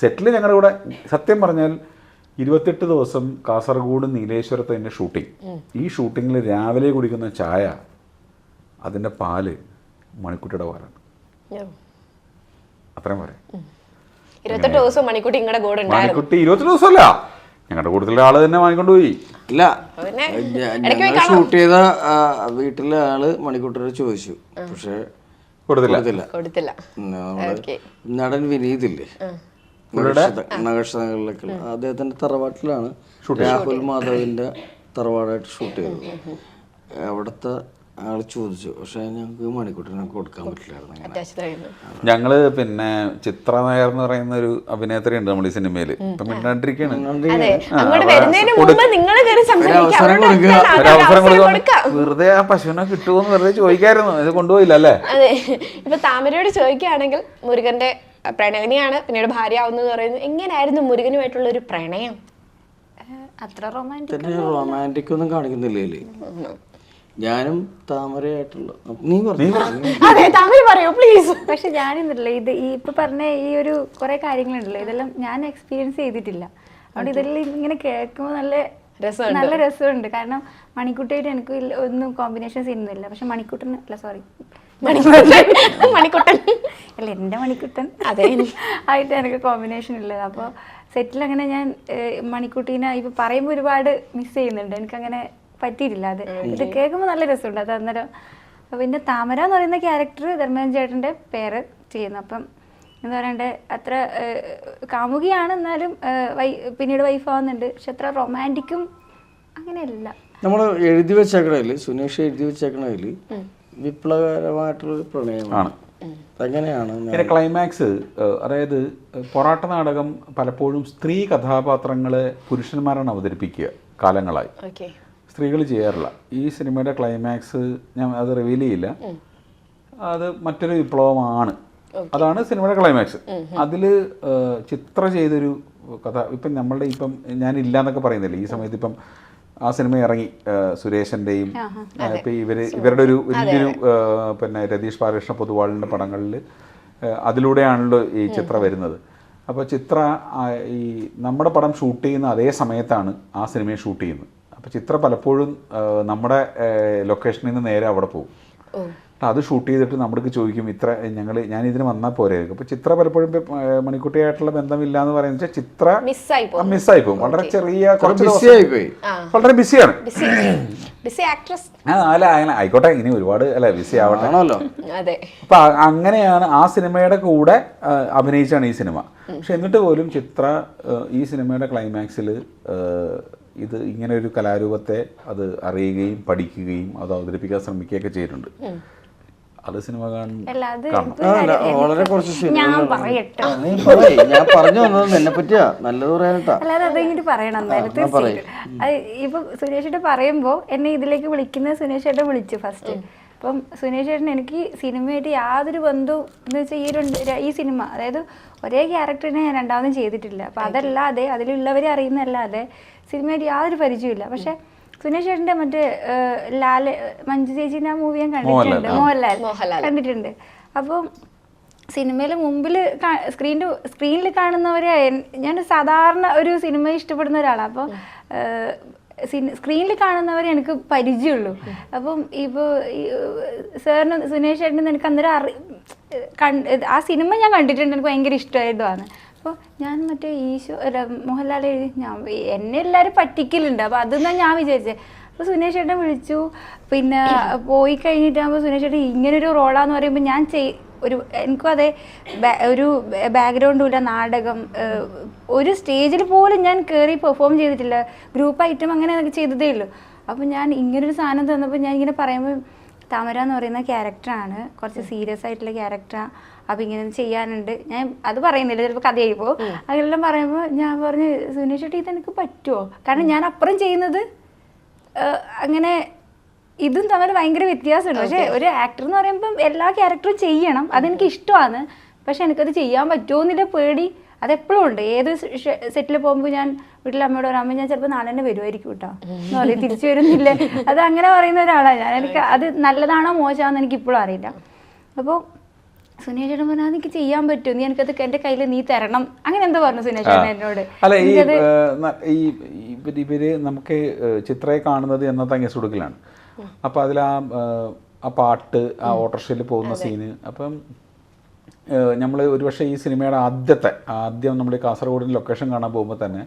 സെറ്റിൽ ഞങ്ങളുടെ കൂടെ സത്യം പറഞ്ഞാൽ 28 ദിവസം കാസർഗോഡ് നീലേശ്വരത്ത് തന്നെ ഷൂട്ടിങ്. ഈ ഷൂട്ടിങ്ങിൽ രാവിലെ കുടിക്കുന്ന ചായ, അതിൻ്റെ പാല് മണിക്കുട്ടിയുടെ പാലാണ്. അത്രയും പറയാം. 28 ദിവസം മണിക്കുട്ടി 28 ദിവസമല്ല, ഞങ്ങളുടെ കൂട്ടത്തിലെ ആള് തന്നെ വാങ്ങിക്കൊണ്ട് പോയി. ഇല്ല, ഷൂട്ട് ചെയ്ത വീട്ടിലെ ആള് മണിക്കുട്ടിയോട് ചോദിച്ചു, പക്ഷെ കൊടുത്തില്ല. നടൻ വിനീതില്ലേ, നഗരങ്ങളിലൊക്കെ അദ്ദേഹത്തിന്റെ തറവാട്ടിലാണ് രാഹുൽ മാധവിന്റെ തറവാടായിട്ട് ഷൂട്ട് ചെയ്തത്. അവിടുത്തെ ആള് ചോദിച്ചു, പക്ഷെ ഞങ്ങൾക്ക് മണിക്കൂട്ടിനെ കൊടുക്കാൻ പറ്റില്ലായിരുന്നു. ഞങ്ങള് പിന്നെ ചിത്ര നായർ എന്ന് പറയുന്ന ഒരു അഭിനേത്രി ഉണ്ട് നമ്മൾ ഈ സിനിമയിൽ. ഇപ്പൊ മിണ്ടാണ്ടിരിക്കാണ്. വെറുതെ ആ പശുവിനെ കിട്ടുമെന്ന് വെറുതെ ചോദിക്കായിരുന്നു, ഇത് കൊണ്ടുപോയില്ല അല്ലേ? അതെ. ഇപ്പൊ താമരയോട് ചോദിക്കുകയാണെങ്കിൽ മുരുകന്റെ പ്രണയിനിയാണ്, പിന്നീട് ഭാര്യ ആവുന്നത് പറയുന്നത്. എങ്ങനെയായിരുന്നു മുരുകനുമായിട്ടുള്ള ഒരു പ്രണയം? അത്ര റൊമാൻറ്റിക് ഒന്നും കാണിക്കുന്നില്ലേ? ഞാനും താമരയായിട്ടുള്ള പക്ഷെ ഞാനിന്നില്ല ഇത് ഈ ഇപ്പൊ പറഞ്ഞ ഈ ഒരു കുറെ കാര്യങ്ങളുണ്ടല്ലോ, ഇതെല്ലാം ഞാൻ എക്സ്പീരിയൻസ് ചെയ്തിട്ടില്ല. അതുകൊണ്ട് ഇതെല്ലാം ഇങ്ങനെ കേൾക്കുമ്പോൾ നല്ല രസമുണ്ട്. കാരണം മണിക്കുട്ടിയായിട്ട് എനിക്ക് ഒന്നും കോമ്പിനേഷൻ ചെയ്യുന്നില്ല. പക്ഷെ മണിക്കുട്ടൻ അല്ല എൻ്റെ മണിക്കുട്ടൻ ആയിട്ട് എനിക്ക് കോമ്പിനേഷൻ ഉള്ളത്. അപ്പോൾ സെറ്റിൽ അങ്ങനെ ഞാൻ മണിക്കുട്ടീനെ ഇപ്പൊ പറയുമ്പോൾ ഒരുപാട് മിസ് ചെയ്യുന്നുണ്ട്. എനിക്കങ്ങനെ പറ്റിയിട്ടില്ല. അത് ഇത് കേൾക്കുമ്പോൾ നല്ല രസമുണ്ട്. അത് അന്നേരം പിന്നെ താമര എന്ന് പറയുന്ന ക്യാരക്ടർ ധർമ്മജൻ ചേട്ടൻ്റെ പേര് ചെയ്യുന്നു. അപ്പം എന്താ പറയണ്ടേ, അത്ര കാമുകിയാണ്, എന്നാലും പിന്നീട് വൈഫ് ആവുന്നുണ്ട്. പക്ഷെ അത്ര റൊമാൻറ്റിക്കും അങ്ങനെയല്ല. നമ്മൾ എഴുതി വെച്ചേക്കണതിൽ, സുനീഷ് എഴുതി വെച്ചേക്കണതിൽ വിപ്ലവകരമായിട്ടുള്ള പ്രണയമാണ്. പിന്നെ ക്ലൈമാക്സ്, അതായത് പൊറാട്ട നാടകം പലപ്പോഴും സ്ത്രീ കഥാപാത്രങ്ങളെ പുരുഷന്മാരാണ് അവതരിപ്പിക്കുക കാലങ്ങളായി. സ്ത്രീകൾ ചെയ്യാറില്ല. ഈ സിനിമയുടെ ക്ലൈമാക്സ് ഞാൻ അത് റിവീൽ ചെയ്യില്ല, അത് മറ്റൊരു വിപ്ലവമാണ്. അതാണ് സിനിമയുടെ ക്ലൈമാക്സ്. അതിൽ ചിത്ര ചെയ്തൊരു കഥ ഇപ്പം നമ്മളുടെ ഇപ്പം ഞാനില്ല എന്നൊക്കെ പറയുന്നില്ല, ഈ സമയത്ത് ഇപ്പം ആ സിനിമ ഇറങ്ങി സുരേഷൻ്റെയും ഇപ്പം ഇവരുടെ ഒരു വലിയൊരു പിന്നെ രതീഷ് ബാലകൃഷ്ണ പൊതുവാളിൻ്റെ പടങ്ങളിൽ അതിലൂടെയാണല്ലോ ഈ ചിത്ര വരുന്നത്. അപ്പോൾ ചിത്ര ഈ നമ്മുടെ പടം ഷൂട്ട് ചെയ്യുന്ന അതേ സമയത്താണ് ആ സിനിമയെ ഷൂട്ട് ചെയ്യുന്നത്. അപ്പോൾ ചിത്ര പലപ്പോഴും നമ്മുടെ ലൊക്കേഷനിൽ നിന്ന് നേരെ അവിടെ പോകും. അത് ഷൂട്ട് ചെയ്തിട്ട് നമ്മൾക്ക് ചോദിക്കും ഇത്ര ഞാൻ ഇതിന് വന്നാൽ പോരായിരിക്കും. അപ്പോൾ ചിത്ര പലപ്പോഴും മണിക്കുട്ടിയായിട്ടുള്ള ബന്ധമില്ല എന്ന് പറയുന്നത് ചിത്ര മിസ്സായി പോകും. വളരെ ചെറിയ വളരെ ബിസിയാണ്. അല്ല അങ്ങനെ ആയിക്കോട്ടെ, ഇനി ഒരുപാട് അല്ല ബിസി ആവണമല്ലോ. അപ്പൊ അങ്ങനെയാണ് ആ സിനിമയുടെ കൂടെ അഭിനയിച്ചാണ് ഈ സിനിമ. പക്ഷെ എന്നിട്ട് പോലും ചിത്ര ഈ സിനിമയുടെ ക്ലൈമാക്സിൽ ഇത് ഇങ്ങനെ ഒരു കലാരൂപത്തെ അത് അറിയുകയും പഠിക്കുകയും അത് അവതരിപ്പിക്കാൻ ശ്രമിക്കുകയൊക്കെ ചെയ്തിട്ടുണ്ട്. അത് സിനിമ വളരെ കുറച്ച് ഞാൻ പറഞ്ഞു വന്നത് എന്നെ പറ്റിയാ നല്ലത് പറയാനട്ടാ. അല്ലാതെ അതെങ്ങനെ പറയണം എന്തായാലും തീർച്ചയായിട്ടും. ഇപ്പൊ സുരേഷ് ഏട്ടൻ പറയുമ്പോ എന്നെ ഇതിലേക്ക് വിളിക്കുന്ന സുരേഷ് ഏട്ടൻ വിളിച്ചു ഫസ്റ്റ്. അപ്പം സുരേഷ് ഏട്ടൻ എനിക്ക് സിനിമയായിട്ട് യാതൊരു ബന്ധവും എന്ന് വെച്ചാൽ ഈ സിനിമ അതായത് ഒരേ ക്യാരക്ടറിനെ ഞാൻ രണ്ടാമതും ചെയ്തിട്ടില്ല. അപ്പം അതല്ലാതെ അതിലുള്ളവരെ അറിയുന്നതല്ലാതെ സിനിമയായിട്ട് യാതൊരു പരിചയമില്ല. പക്ഷെ സുനേഷ് ചേട്ടൻ്റെ മറ്റേ മഞ്ജു ചേച്ചീൻ്റെ ആ മൂവി ഞാൻ കണ്ടിട്ടുണ്ട്, മോഹൻലാൽ കണ്ടിട്ടുണ്ട്. അപ്പം സിനിമയിൽ മുമ്പിൽ സ്ക്രീനിൽ കാണുന്നവരെ ഞാൻ സാധാരണ ഒരു സിനിമ ഇഷ്ടപ്പെടുന്ന ഒരാളാണ്. അപ്പോൾ സ്ക്രീനിൽ കാണുന്നവരെ എനിക്ക് പരിചയമുള്ളൂ. അപ്പം ഇപ്പോൾ സാറിന് സുനേഷ് ചേട്ടൻ എനിക്ക് അന്നേരം ആ സിനിമ ഞാൻ കണ്ടിട്ടുണ്ട്, എനിക്ക് ഭയങ്കര ഇഷ്ടമായതുമാണ്. അപ്പോൾ ഞാൻ മറ്റേ മോഹൻലാൽ എഴുതി എന്നെ എല്ലാവരും പറ്റിക്കലുണ്ട്. അപ്പോൾ അതൊന്നും ഞാൻ വിചാരിച്ചത്. അപ്പോൾ സുനേഷ് ചേട്ടൻ വിളിച്ചു. പിന്നെ പോയി കഴിഞ്ഞിട്ടാകുമ്പോൾ സുനേഷ് ചേട്ടൻ ഇങ്ങനൊരു റോളാന്ന് പറയുമ്പോൾ ഞാൻ എനിക്കും അതെ ഒരു ബാക്ക്ഗ്രൗണ്ടും ഇല്ല, നാടകം ഒരു സ്റ്റേജിൽ പോലും ഞാൻ കയറി പെർഫോം ചെയ്തിട്ടില്ല, ഗ്രൂപ്പ് ഐറ്റം അങ്ങനെ ചെയ്തതേ ഉള്ളൂ. അപ്പോൾ ഞാൻ ഇങ്ങനൊരു സാധനം തന്നപ്പോൾ ഞാൻ ഇങ്ങനെ പറയുമ്പോൾ താമര എന്ന് പറയുന്ന ക്യാരക്ടറാണ്, കുറച്ച് സീരിയസ് ആയിട്ടുള്ള ക്യാരക്ടറാണ്, അപ്പം ഇങ്ങനെ ചെയ്യാനുണ്ട്, ഞാൻ അത് പറയുന്നില്ല ചിലപ്പോൾ കഥയായിപ്പോൾ അതെല്ലാം പറയുമ്പോൾ ഞാൻ പറഞ്ഞു സുനേഷ് ചേട്ടാ ഇതെനിക്ക് പറ്റുമോ, കാരണം ഞാൻ അപ്പുറം ചെയ്യുന്നത് അങ്ങനെ ഇതും തമ്മിൽ ഭയങ്കര വ്യത്യാസമുണ്ട്. പക്ഷേ ഒരു ആക്ടർ എന്ന് പറയുമ്പം എല്ലാ ക്യാരക്ടറും ചെയ്യണം, അതെനിക്ക് ഇഷ്ടമാണ്. പക്ഷെ എനിക്കത് ചെയ്യാൻ പറ്റുമോ എന്നില്ല പേടി അതെപ്പോഴും ഉണ്ട്. ഏത് സെറ്റിൽ പോകുമ്പോൾ ഞാൻ വീട്ടിൽ അമ്മയോട് ഒരു അമ്മ ഞാൻ ചിലപ്പോൾ നാളെ തന്നെ വരുമായിരിക്കും കേട്ടോ എന്ന് പറയും, തിരിച്ചു വരുന്നില്ല. അത് അങ്ങനെ പറയുന്ന ഒരാളാണ് ഞാൻ. എനിക്ക് അത് നല്ലതാണോ മോശമാണെന്ന് എനിക്ക് ഇപ്പോഴും അറിയില്ല. അപ്പോൾ സുനേഷ് ചേട്ടൻ പറഞ്ഞാൽ എനിക്ക് ചെയ്യാൻ പറ്റും, നീ എനിക്കത് എൻ്റെ കയ്യിൽ നീ തരണം, അങ്ങനെ എന്തോ പറഞ്ഞു സുനേഷ് ചേട്ടൻ എന്നോട്. അല്ല ഇവര് നമുക്ക് ചിത്രയെ കാണുന്നത് എന്നത്തെ അങ്ങസുടുക്കലാണ്. അപ്പം അതിൽ ആ പാട്ട് ആ ഓട്ടോറിക്ഷയിൽ പോകുന്ന സീന്, അപ്പം നമ്മൾ ഒരുപക്ഷെ ഈ സിനിമയുടെ ആദ്യം നമ്മൾ കാസർഗോഡിന് ലൊക്കേഷൻ കാണാൻ പോകുമ്പോൾ തന്നെ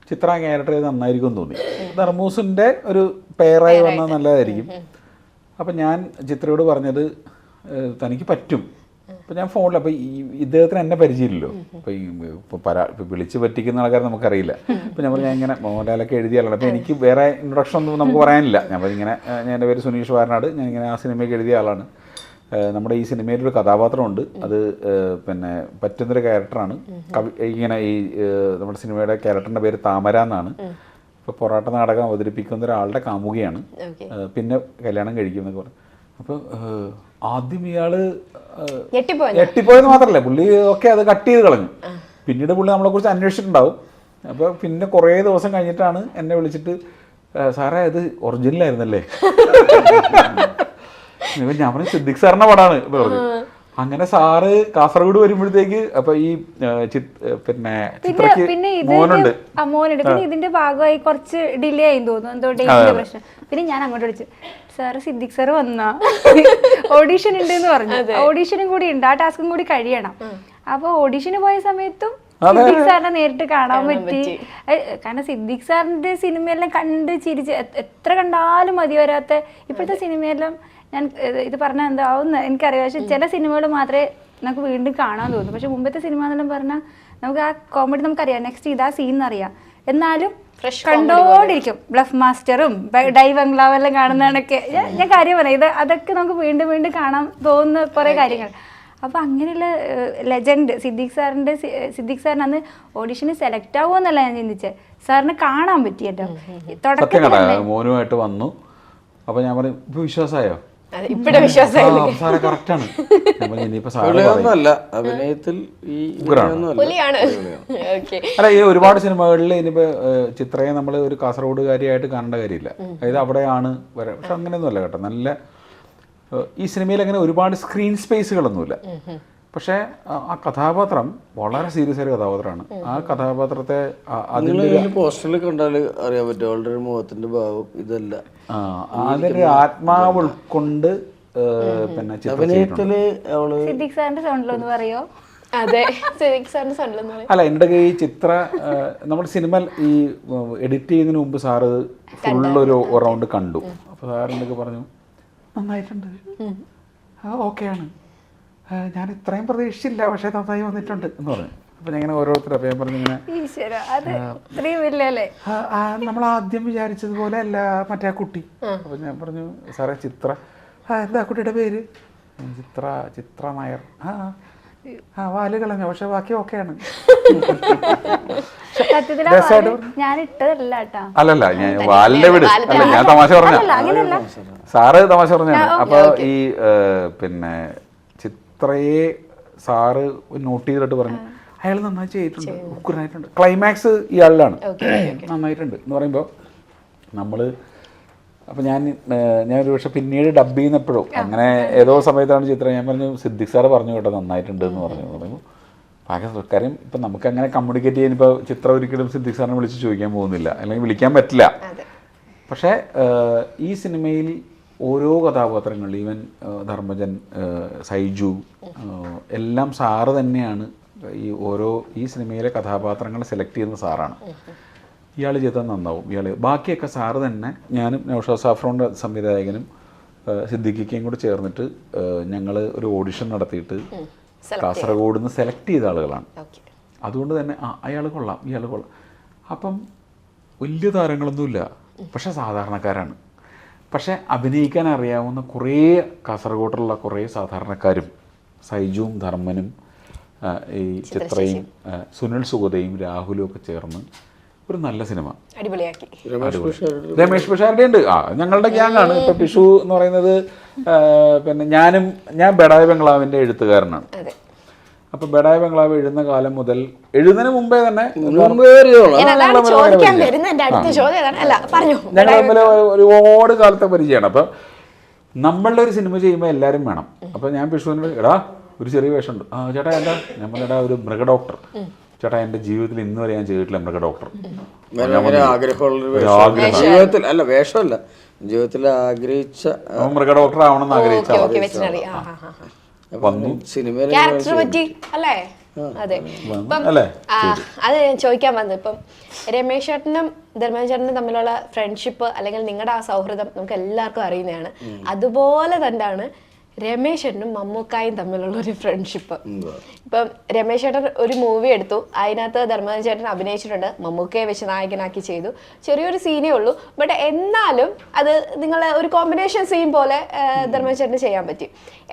ചിത്ര ക്യാരക്ടർ ചെയ്ത് നന്നായിരിക്കും എന്ന് തോന്നി. ധർമ്മൂസിൻ്റെ ഒരു പെയറായി വന്നാൽ നല്ലതായിരിക്കും. അപ്പം ഞാൻ ചിത്രയോട് പറഞ്ഞത് തനിക്ക് പറ്റും. അപ്പം ഞാൻ ഫോണിൽ അപ്പോൾ ഇദ്ദേഹത്തിന് എന്നെ പരിചയമില്ലല്ലോ, അപ്പോൾ ഇപ്പോൾ വിളിച്ച് പറ്റിക്കുന്ന ആൾക്കാരെ നമുക്കറിയില്ല. അപ്പോൾ ഞാൻ പറഞ്ഞു ഞാൻ ഇങ്ങനെ മോഹൻലാലൊക്കെ എഴുതിയ ആളാണ്, അപ്പോൾ എനിക്ക് വേറെ ഇൻട്രൊഡക്ഷൻ ഒന്നും നമുക്ക് പറയാനില്ല. ഞാൻ ഇങ്ങനെ എൻ്റെ പേര് സുനീഷ് വാരനാട്, ഞാനിങ്ങനെ ആ സിനിമയ്ക്ക് എഴുതിയ ആളാണ്. നമ്മുടെ ഈ സിനിമയിലൊരു കഥാപാത്രമുണ്ട്, അത് പിന്നെ പറ്റുന്നൊരു ക്യാരക്ടറാണ്. ഇങ്ങനെ ഈ നമ്മുടെ സിനിമയുടെ ക്യാരക്ടറിൻ്റെ പേര് താമര എന്നാണ്. ഇപ്പോൾ പൊറാട്ട നാടകം അവതരിപ്പിക്കുന്ന ഒരാളുടെ കാമുകിയാണ്, പിന്നെ കല്യാണം കഴിക്കുമെന്നൊക്കെ പറഞ്ഞു. അപ്പോൾ ആദ്യം ഇയാള് ഞെട്ടിപ്പോയെന്ന് മാത്രമല്ല, പുള്ളി ഒക്കെ അത് കട്ട് ചെയ്ത് കളഞ്ഞു. പിന്നീട് പുള്ളി നമ്മളെക്കുറിച്ച് അന്വേഷിച്ചിട്ടുണ്ടാവും. അപ്പോൾ പിന്നെ കുറേ ദിവസം കഴിഞ്ഞിട്ടാണ് എന്നെ വിളിച്ചിട്ട് സാറേ അത് ഒറിജിനലായിരുന്നല്ലേ, ഞാൻ പറഞ്ഞു സിദ്ദിഖ് സാറിന്റെ പടമാണ് ഇപ്പൊ പറഞ്ഞു. അങ്ങനെ സാറ് കാസർഗോഡ് വരുമ്പോഴത്തേക്ക് അപ്പൊ ഈ പിന്നെ മോനുണ്ട്. പിന്നെ ഇതിന്റെ ഭാഗമായി കുറച്ച് ഡിലേ ആയി തോന്നുന്നു, എന്തോ ഡേറ്റിന്റെ പ്രശ്നം. പിന്നെ ഞാൻ അങ്ങോട്ട് വിളിച്ചു, സാറ് സിദ്ദിഖ് സാറ് വന്നാ ഓഡീഷൻ ഉണ്ട് എന്ന് പറഞ്ഞു. ഓഡീഷനും കൂടി ഉണ്ട്, ആ ടാസ്കും കൂടി കഴിയണം. അപ്പൊ ഓഡീഷന് പോയ സമയത്തും സിദ്ദിഖ് സാറിനെ നേരിട്ട് കാണാൻ പറ്റി. കാരണം സിദ്ദിഖ് സാറിന്റെ സിനിമയെല്ലാം കണ്ട് ചിരിച്ച് എത്ര കണ്ടാലും മതി വരാത്ത ഇപ്പോഴത്തെ സിനിമയെല്ലാം ഞാൻ ഇത് പറഞ്ഞാൽ എന്താവും എനിക്കറിയാം. പക്ഷെ ചില സിനിമകൾ മാത്രമേ നമുക്ക് വീണ്ടും കാണാൻ തോന്നും. പക്ഷെ മുമ്പത്തെ സിനിമ എന്നെല്ലാം പറഞ്ഞാൽ നമുക്ക് ആ കോമഡി നമുക്കറിയാം, നെക്സ്റ്റ് ഇതാ സീൻ എന്നറിയാം, എന്നാലും കണ്ടോണ്ടിരിക്കും. ബ്ലഫ് മാസ്റ്ററും ഡൈ ബംഗ്ലാവെല്ലാം കാണുന്നതാണൊക്കെ ഞാൻ കാര്യം പറയാം. അതൊക്കെ നമുക്ക് വീണ്ടും വീണ്ടും കാണാൻ തോന്നുന്ന കുറേ കാര്യങ്ങൾ. അപ്പോൾ അങ്ങനെയുള്ള ലെജൻഡ് സിദ്ദീഖ് സാറിന് അന്ന് ഓഡിഷന് സെലക്ട് ആവുമോ എന്നല്ല ഞാൻ ചിന്തിച്ചത്, സാറിന് കാണാൻ പറ്റിയല്ലോ സത്യം കേട്ടോ. മോനുമായിട്ട് വന്നു, അപ്പോൾ ഞാൻ പറഞ്ഞു ഇപ്പോൾ വിശ്വാസമായോ? ഇപ്പഴും വിശ്വാസം സാറേ കറക്റ്റാണ്. ഇനിയിപ്പോൾ സാറ് പുള്ളിയൊന്നുമല്ല അഭിനയത്തിൽ ഈ പുലിയാണ്. ഓക്കെ. അല്ല, ഈ ഒരുപാട് സിനിമകളിൽ ഇനിയിപ്പോൾ ചിത്രയെ നമ്മൾ ഒരു കാസർഗോഡുകാരിയായിട്ട് കാണേണ്ട കാര്യമില്ല, അതായത് അവിടെയാണ് വരാം. പക്ഷെ അങ്ങനെയൊന്നുമല്ല കേട്ടോ. നല്ല ഈ സിനിമയിൽ അങ്ങനെ ഒരുപാട് സ്ക്രീൻ സ്പേസുകളൊന്നുമില്ല. പക്ഷേ ആ കഥാപാത്രം വളരെ സീരിയസ് ആയ കഥാപാത്രമാണ്. ആ കഥാപാത്രത്തെ അതിൻ്റെ പോസ്റ്ററിൽ കണ്ടാൽ അറിയാൻ പറ്റും അവളുടെ ഒരു മുഖത്തിന്റെ ഭാവം ഇതല്ല. അതിന്റെ ആത്മാവ് ഉൾക്കൊണ്ട് പിന്നെ അഭിനയത്തില് അവള് സിദ്ദീഖ് സാറിന്റെ സൗണ്ടിലൊന്ന് പറയോ? അതെ, സിദ്ദീഖ് സാറിന്റെ സൗണ്ടിലൊന്ന് പറയോ? അല്ല, എൻ്റെ ഈ ചിത്ര നമ്മുടെ സിനിമ ഈ എഡിറ്റ് ചെയ്യുന്നതിന് മുമ്പ് സാറ് ഫുള്ളൊരു റൗണ്ട് കണ്ടു. അപ്പോൾ സാറിൻ്റെയൊക്കെ പറഞ്ഞു നന്നായിട്ടുണ്ട്, ഓക്കെയാണ്, ഞാൻ ഇത്രയും പ്രതീക്ഷിച്ചില്ല, പക്ഷേ നന്നായി വന്നിട്ടുണ്ട് എന്ന് പറഞ്ഞു. അപ്പം ഞാൻ ഇങ്ങനെ ഓരോരുത്തരും അപ്പം ഞാൻ പറഞ്ഞു ഇങ്ങനെ നമ്മൾ ആദ്യം വിചാരിച്ചതുപോലെ അല്ല മറ്റേ ആ കുട്ടി. അപ്പം ഞാൻ പറഞ്ഞു സാറേ ചിത്ര, എന്താ കുട്ടിയുടെ പേര്? ചിത്ര നായർ. വാല് കളഞ്ഞ, പക്ഷെ ബാക്കി ഓക്കെയാണ്. ഞാൻ ഇട്ടതല്ല കേട്ടോ. അല്ലല്ല, ഞാൻ വാലിന്റെ വീട് അല്ല, ഞാൻ തമാശ പറഞ്ഞ സാറ് തമാശ പറഞ്ഞാണ്. അപ്പോൾ ഈ പിന്നെ ചിത്രയെ സാറ് നോട്ട് ചെയ്തിട്ട് പറഞ്ഞു അയാൾ നന്നായി ചെയ്തിട്ടുണ്ട്, ഉക്കുറായിട്ടുണ്ട്. ക്ലൈമാക്സ് ഇയാളിലാണ് നന്നായിട്ടുണ്ട് എന്ന് പറയുമ്പോൾ നമ്മൾ അപ്പോൾ ഞാനൊരു പക്ഷെ പിന്നീട് ഡബ് ചെയ്യുന്നപ്പോഴോ അങ്ങനെ ഏതോ സമയത്താണ് ചിത്രം ഞാൻ പറഞ്ഞു സിദ്ദിഖ് സാറ് പറഞ്ഞു കേട്ടോ നന്നായിട്ടുണ്ട് എന്ന് പറയുമ്പോൾ ഭയങ്കര കാര്യം. ഇപ്പം നമുക്ക് അങ്ങനെ കമ്മ്യൂണിക്കേറ്റ് ചെയ്യാൻ ഇപ്പോൾ ചിത്രം ഒരിക്കലും സിദ്ദിഖ് സാറിനെ വിളിച്ച് ചോദിക്കാൻ പോകുന്നില്ല, അല്ലെങ്കിൽ വിളിക്കാൻ പറ്റില്ല. പക്ഷേ ഈ സിനിമയിൽ ഓരോ കഥാപാത്രങ്ങൾ, ഈവൻ ധർമ്മജൻ, സൈജു, എല്ലാം സാറ് തന്നെയാണ് ഈ സിനിമയിലെ കഥാപാത്രങ്ങൾ സെലക്ട് ചെയ്യുന്ന സാറാണ്. ഇയാൾ ചെയ്താൽ നന്നാവും, ബാക്കിയൊക്കെ സാറ് തന്നെ. ഞാനും നൗഷാദ് സാഫ്രോൻ്റെ സംവിധായകനും സിദ്ദിഖിക്കയും കൂടെ ചേർന്നിട്ട് ഞങ്ങൾ ഒരു ഓഡിഷൻ നടത്തിയിട്ട് കാസർഗോഡ് നിന്ന് സെലക്ട് ചെയ്ത ആളുകളാണ്. അതുകൊണ്ട് തന്നെ അയാൾ കൊള്ളാം, ഇയാൾ കൊള്ളാം. അപ്പം വലിയ താരങ്ങളൊന്നുമില്ല, പക്ഷെ സാധാരണക്കാരാണ്. പക്ഷെ അഭിനയിക്കാൻ അറിയാവുന്ന കുറേ കാസർഗോട്ടുള്ള കുറേ സാധാരണക്കാരും, സൈജുവും ധർമ്മനും ഈ ചിത്രയും സുനിൽ സുഗതയും രാഹുലും ഒക്കെ ചേർന്ന് ഒരു നല്ല സിനിമ അടിപൊളിയാക്കി. രമേഷ് പിഷാരുടെ ഉണ്ട്. ഞങ്ങളുടെ ഗ്യാങ്ങാണ്. ഇപ്പൊ പിഷു എന്ന് പറയുന്നത് പിന്നെ ഞാൻ ബഡായ് ബംഗ്ലാവിന്റെ എഴുത്തുകാരനാണ്. അപ്പൊ ബഡായ് ബംഗ്ലാവ് എഴുതുന്ന കാലം മുതൽ, എഴുതുന്നതിന് മുമ്പേ തന്നെ ഞങ്ങൾ തമ്മിൽ ഒരുപാട് കാലത്തെ പരിചയമാണ്. അപ്പൊ നമ്മളുടെ ഒരു സിനിമ ചെയ്യുമ്പോൾ എല്ലാവരും വേണം. അപ്പൊ ഞാൻ പിഷുവിനോട് എടാ ഒരു ചെറിയ വേഷമുണ്ട്, ചേട്ടാ എന്താ, ഞാൻ പറഞ്ഞാ ഒരു മൃഗ ഡോക്ടർ. ചേട്ടാ എൻ്റെ ജീവിതത്തിൽ ഇന്ന് വരെ ഞാൻ ചെയ്തിട്ടില്ല മൃഗ ഡോക്ടർ. ജീവിതത്തിൽ അല്ല, വേഷമല്ല, ജീവിതത്തിൽ ആഗ്രഹിച്ച മൃഗ ഡോക്ടർ ആവണമെന്ന് ആഗ്രഹിച്ച വന്നു സിനിമയിൽ. അതെ, അത് ഞാൻ ചോദിക്കാൻ വന്നത്, ഇപ്പം രമേശ് ചേട്ടനും ധർമ്മജൻ ചേട്ടനും തമ്മിലുള്ള ഫ്രണ്ട്ഷിപ്പ് അല്ലെങ്കിൽ നിങ്ങളുടെ ആ സൗഹൃദം നമുക്ക് എല്ലാവർക്കും അറിയുന്നതാണ്. അതുപോലെ തന്നെയാണ് രമേശ് ചേട്ടനും മമ്മൂക്കായും തമ്മിലുള്ള ഒരു ഫ്രണ്ട്ഷിപ്പ്. ഇപ്പം രമേശ് ചേട്ടൻ ഒരു മൂവി എടുത്തു, അതിനകത്ത് ധർമ്മജൻ ചേട്ടൻ അഭിനയിച്ചിട്ടുണ്ട്, മമ്മൂക്കയെ വെച്ച് നായകനാക്കി ചെയ്തു. ചെറിയൊരു സീനേ ഉള്ളൂ, ബട്ട് എന്നാലും അത് നിങ്ങൾ ഒരു കോമ്പിനേഷൻ സീൻ പോലെ ധർമ്മജൻ ചേട്ടന് ചെയ്യാൻ പറ്റി.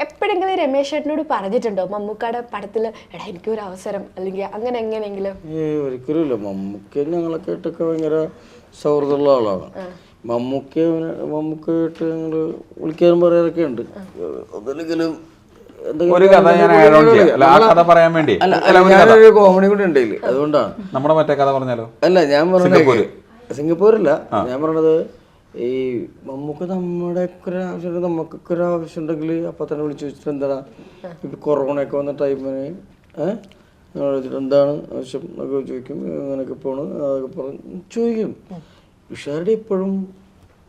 എപ്പോഴെങ്കിലും രമേശ് ചേട്ടനോട് പറഞ്ഞിട്ടുണ്ടോ മമ്മൂക്കയുടെ പടത്തിൽ എടാ എനിക്കൊരു അവസരം, അല്ലെങ്കിൽ അങ്ങനെ എങ്ങനെയെങ്കിലും? ഒരിക്കലുമില്ല. മമ്മൂക്ക ഞങ്ങളൊക്കെ ആയിട്ടൊക്കെ ഭയങ്കര സൗഹൃദമുള്ള ആളാണ്. മമ്മൂക്കയായിട്ട് ഞങ്ങൾ വിളിക്കാനും പറയാറൊക്കെ ഉണ്ട്. ഒന്നില്ലെങ്കിലും ഞാനൊരു കോമഡി കൂടി ഉണ്ടെങ്കിൽ അതുകൊണ്ടാണ്. നമ്മുടെ മറ്റേ കഥ പറഞ്ഞാലോ? അല്ല, ഞാൻ പറഞ്ഞത് സിംഗപ്പൂരല്ല, ഞാൻ പറഞ്ഞത് ഈ മമ്മൂക്ക നമ്മുടെ നമുക്കൊക്കെ ഒരു ആവശ്യം ഉണ്ടെങ്കിൽ അപ്പം തന്നെ വിളിച്ചു വെച്ചിട്ട് എന്താ ഇപ്പം കൊറോണയൊക്കെ വന്ന ടൈമിന് എന്താണ് ആവശ്യം എന്നൊക്കെ ചോദിക്കും. അങ്ങനെയൊക്കെ പോണ് അതൊക്കെ പറഞ്ഞ് ചോദിക്കും. പിഷാരുടെ ഇപ്പോഴും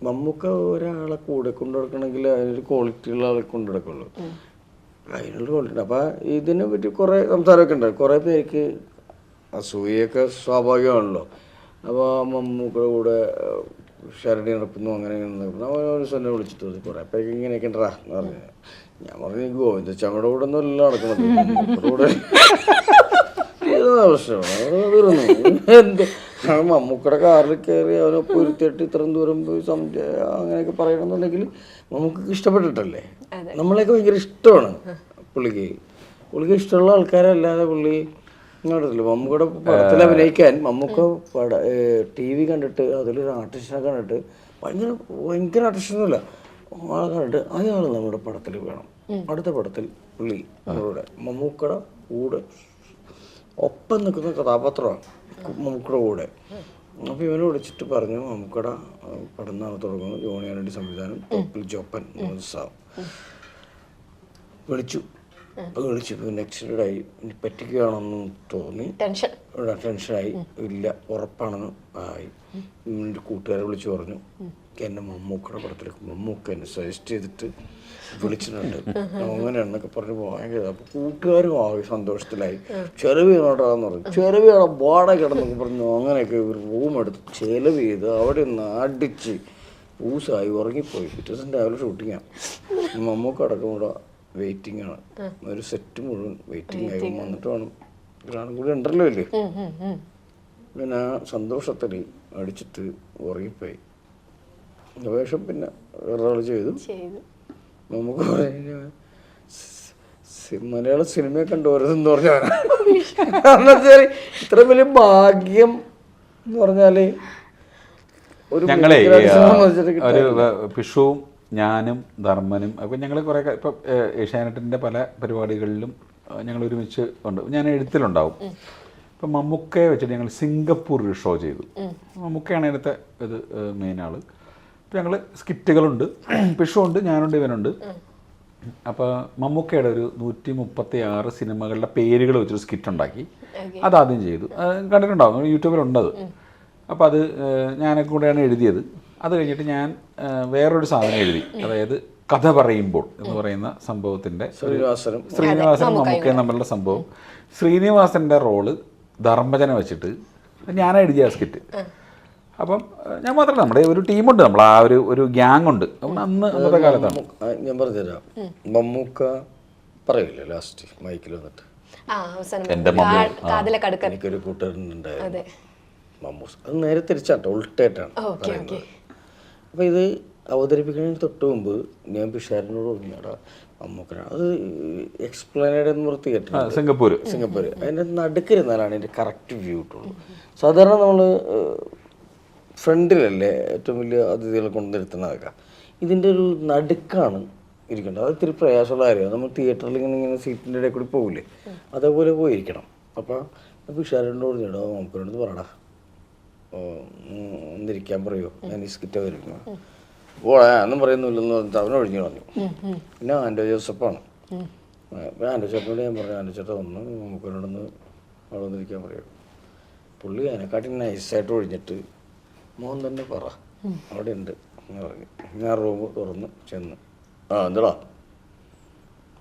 മമ്മൂക്ക ഒരാളെ കൂടെ കൊണ്ടു നടക്കണമെങ്കിൽ അതിനൊരു ക്വാളിറ്റിയുള്ള ആളെ കൊണ്ടു നടക്കുള്ളൂ, അതിനുള്ള ക്വാളിറ്റി. അപ്പം ഇതിനെ പറ്റി കുറേ സംസാരമൊക്കെ ഉണ്ടാവും. കുറേ പേർക്ക് അസൂയൊക്കെ സ്വാഭാവികമാണല്ലോ. അപ്പോൾ മമ്മൂക്കയുടെ കൂടെ ഷരടി നടക്കുന്നു, അങ്ങനെ ഒരു സ്വന്തം വിളിച്ചിട്ട് മതി കുറേ പേർക്ക് ഇങ്ങനെയൊക്കെ ഉണ്ടാ എന്ന് പറഞ്ഞു. ഞാൻ പറഞ്ഞു ഗോവിന്ദച്ചാമ്മയുടെ കൂടെ ഒന്നും എല്ലാം നടക്കുന്നത് കൂടെ മമ്മൂക്കയുടെ കാറിൽ കയറി അവനെ പൊരുത്തിയിട്ട് ഇത്രയും ദൂരം പോയി അങ്ങനെയൊക്കെ പറയണമെന്നുണ്ടെങ്കിൽ നമുക്ക് ഇഷ്ടപ്പെട്ടിട്ടല്ലേ. നമ്മളെയൊക്കെ ഭയങ്കര ഇഷ്ടമാണ് പുള്ളിക്ക്. പുള്ളിക്ക് ഇഷ്ടമുള്ള ആൾക്കാരല്ലാതെ പുള്ളി ഇങ്ങോട്ടല്ലോ മമ്മൂക്കയുടെ പടത്തിൽ അഭിനയിക്കാൻ മമ്മൂക്ക TV കണ്ടിട്ട് അതിലൊരു ആർട്ടിസ്റ്റിനെ കണ്ടിട്ട് ഭയങ്കര ആർട്ടിസ്റ്റൊന്നുമില്ല, ആളെ കണ്ടിട്ട് അയാൾ നമ്മുടെ പടത്തിൽ വേണം, അടുത്ത പടത്തിൽ പുള്ളി നമ്മളുടെ മമ്മൂക്കയുടെ കൂടെ ഒപ്പം നിൽക്കുന്ന കഥാപാത്രമാണ് മമ്മൂക്കയുടെ കൂടെ. അപ്പോൾ ഇവനെ വിളിച്ചിട്ട് പറഞ്ഞു മമ്മൂക്കയുടെ പടം നാളെ തുടങ്ങുന്നു, ജോണിയാനടി സംവിധാനം, തോപ്പിൽ ജോപ്പൻ വിളിച്ചു. എക്സൈറ്റഡായി, ഇനി പറ്റിക്കുകയാണെന്ന് തോന്നി, ടെൻഷനായി, ഇല്ല ഉറപ്പാണെന്ന് ആയി. എൻ്റെ കൂട്ടുകാരെ വിളിച്ചു പറഞ്ഞു എന്നെ മമ്മൂക്കയുടെ പടത്തിലേക്ക് മമ്മൂക്ക എന്നെ സജസ്റ്റ് ചെയ്തിട്ട് വിളിച്ചിട്ടുണ്ട് അങ്ങനെയാണെന്നൊക്കെ പറഞ്ഞ് ഭയങ്കര. അപ്പോൾ കൂട്ടുകാരും ആകെ സന്തോഷത്തിലായി. ചെലവ് ചെയ്യണോട്ടാന്ന് പറഞ്ഞു, ചെലവ് ചെയ്യണം വാടക കിടന്നൊക്കെ പറഞ്ഞു. അങ്ങനെയൊക്കെ ഒരു റൂം എടുത്ത് ചെലവ് ചെയ്ത് അവിടെ ഒന്ന് അടിച്ച് പൂസായി ഉറങ്ങിപ്പോയി. പിറ്റേ ദിവസം രാവിലെ ഷൂട്ടിങ്ങാണ്. മമ്മൂക്ക അടക്കം കൂടെ വെയിറ്റിംഗ് ആണ്, ഒരു സെറ്റ് മുഴുവൻ വെയിറ്റിംഗ് ആയി. വന്നിട്ട് വേണം, ഒരാളും കൂടി ഉണ്ടല്ലോ ഇല്ലേ. പിന്നെ ആ സന്തോഷത്തിൽ അടിച്ചിട്ട് ഉറങ്ങിപ്പോയി. വേഷം പിന്നെ വേറൊരാൾ ചെയ്തു. നമുക്ക് മലയാള സിനിമയെ കണ്ടുപോരുതെന്ന് പറഞ്ഞാൽ ഇത്ര വലിയ ഭാഗ്യം എന്ന് പറഞ്ഞാല് ഞങ്ങളെ ഒരു പിഷുവും ഞാനും ധർമ്മനും അപ്പം ഞങ്ങൾ കുറേ ഇപ്പം ഏഷ്യാനെറ്റിൻ്റെ പല പരിപാടികളിലും ഞങ്ങൾ ഒരുമിച്ച് ഉണ്ട്. ഞാൻ എഴുത്തിലുണ്ടാവും. ഇപ്പം മമ്മൂക്കയെ വെച്ചിട്ട് ഞങ്ങൾ സിംഗപ്പൂർ ഒരു ഷോ ചെയ്തു. മമ്മൂക്കയാണ് അതിനകത്തെ ഇത് മെയിൻ ആൾ. അപ്പം ഞങ്ങൾ സ്കിറ്റുകളുണ്ട്, പിഷു ഉണ്ട്, ഞാനുണ്ട്, ഇവനുണ്ട്. അപ്പോൾ മമ്മൂക്കയുടെ ഒരു 136 സിനിമകളുടെ പേരുകൾ വെച്ചൊരു സ്കിറ്റ് ഉണ്ടാക്കി. അതാദ്യം ചെയ്തു, കണ്ടിട്ടുണ്ടാവും, യൂട്യൂബിലുണ്ടത്. അപ്പോൾ അത് ഞാനൊക്കെ കൂടെയാണ് എഴുതിയത്. അത് കഴിഞ്ഞിട്ട് ഞാൻ വേറൊരു സാധനം എഴുതി, അതായത് കഥ പറയുമ്പോൾ എന്ന് പറയുന്ന സംഭവത്തിൻ്റെ ശ്രീനിവാസനും മമ്മൂക്കയും തമ്മിലുള്ള സംഭവം. ശ്രീനിവാസൻ്റെ റോള് ധർമ്മജനെ വെച്ചിട്ട് ഞാനാ എഴുതിയ സ്കിറ്റ്. അപ്പം ഞാൻ മാത്രമല്ല, നമ്മുടെ ഒരു ടീമുണ്ട്, നമ്മൾ ആ ഒരു ഗ്യാങ് ഉണ്ട്. അപ്പം അന്നത്തെ കാലത്താണ് ഞാൻ പറഞ്ഞുതരാം. മമ്മൂക്ക പറയില്ല ലാസ്റ്റ് മൈക്കിൽ വന്നിട്ട് എൻ്റെ എനിക്കൊരു കൂട്ടുകാരനുണ്ടായിരുന്നു മമ്മൂസ്. അത് നേരെ തിരിച്ചാട്ടോ, ഉൾട്ടായിട്ടാണ് പറയുന്നത്. അപ്പോൾ ഇത് അവതരിപ്പിക്കുന്നതിന് തൊട്ട് മുമ്പ് ഞാൻ പിഷാരനോട് പറഞ്ഞാടാ മമ്മൂക്കനാണ് അത് എക്സ്പ്ലനേഡ് എന്ന് പറഞ്ഞ തിയേറ്റർ സിംഗപ്പൂർ അതിൻ്റെ നടുക്കിരുന്നാലാണ് എൻ്റെ കറക്റ്റ് വ്യൂ കിട്ടുള്ളൂ. സാധാരണ നമ്മൾ ഫ്രണ്ടിലല്ലേ ഏറ്റവും വലിയ അതിഥികളെ കൊണ്ടുനിരുത്തുന്നതൊക്കെ, ഇതിൻ്റെ ഒരു നടുക്കാണ് ഇരിക്കേണ്ടത്. അത് ഇത്തിരി പ്രയാസമുള്ള കാര്യമാണ്. നമ്മൾ തിയേറ്ററിൽ ഇങ്ങനെ സീറ്റിൻ്റെ ഇടയിൽ കൂടി പോകില്ലേ, അതേപോലെ പോയിരിക്കണം. അപ്പോൾ പിഷാരനോട് പറഞ്ഞാടാ മമ്മൂക്കനോട് പറയടാ ഒന്നിരിക്കാൻ പറയുമോ, ഞാൻ ഈ സ്കിറ്റ് അവതരിപ്പിക്കണം. ഓളെ ഒന്നും പറയുന്നില്ലെന്ന് പറഞ്ഞിട്ട് അവനെ ഒഴിഞ്ഞു കളഞ്ഞു. പിന്നെ ആൻഡോ ജോസഫാണ്. അപ്പം ആൻഡോ ചേട്ടനോട് ഞാൻ പറഞ്ഞു, ആൻഡോ ചേട്ടൻ ഒന്ന് നമുക്കോടൊന്ന് അവിടെ വന്നിരിക്കാൻ പറയുമോ. പുള്ളി അതിനെക്കാട്ടി നൈസായിട്ട് ഒഴിഞ്ഞിട്ട് മോൻ തന്നെ പറ അവിടെ ഉണ്ട് എന്ന് പറഞ്ഞു. ഞാൻ റൂം തുറന്ന് ചെന്ന് എന്താടാ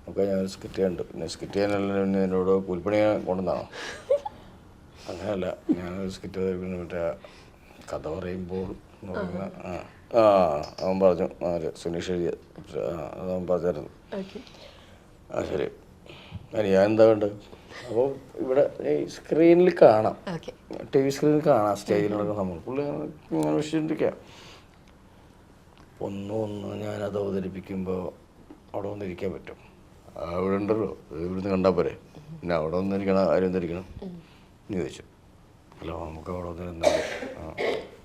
നമുക്ക് ഞാനൊരു സ്കിറ്റ് കണ്ടു. പിന്നെ സ്കിറ്റ് ചെയ്യാനല്ല എന്നോട് കൂലിപ്പണി കൊണ്ടുവന്നാണോ? അങ്ങനെയല്ല, ഞാനൊരു സ്കിറ്റ് മറ്റേ കഥ പറയുമ്പോൾ അവൻ പറഞ്ഞു സുനീഷ് എഴുതിയ അവൻ പറഞ്ഞായിരുന്നു. ശരി ഞാൻ എന്താ വേണ്ടത്? അപ്പോൾ ഇവിടെ ഈ സ്ക്രീനിൽ കാണാം, TV സ്ക്രീനിൽ കാണാം സ്റ്റേജിലൊക്കെ നമ്മൾ പുള്ളി ഇങ്ങനെ വിശ്വസിക്കാം. ഒന്ന് ഞാനത് അവതരിപ്പിക്കുമ്പോൾ അവിടെ വന്നിരിക്കാൻ പറ്റും. അവിടെ ഉണ്ടല്ലോ, ഇവിടുന്ന് കണ്ടാൽ പോരെ, പിന്നെ അവിടെ വന്നിരിക്കണം, ആരും വന്നിരിക്കണം എന്ന് ചോദിച്ചു. അല്ല നമുക്ക് അവിടെ വന്നിരുന്നാൽ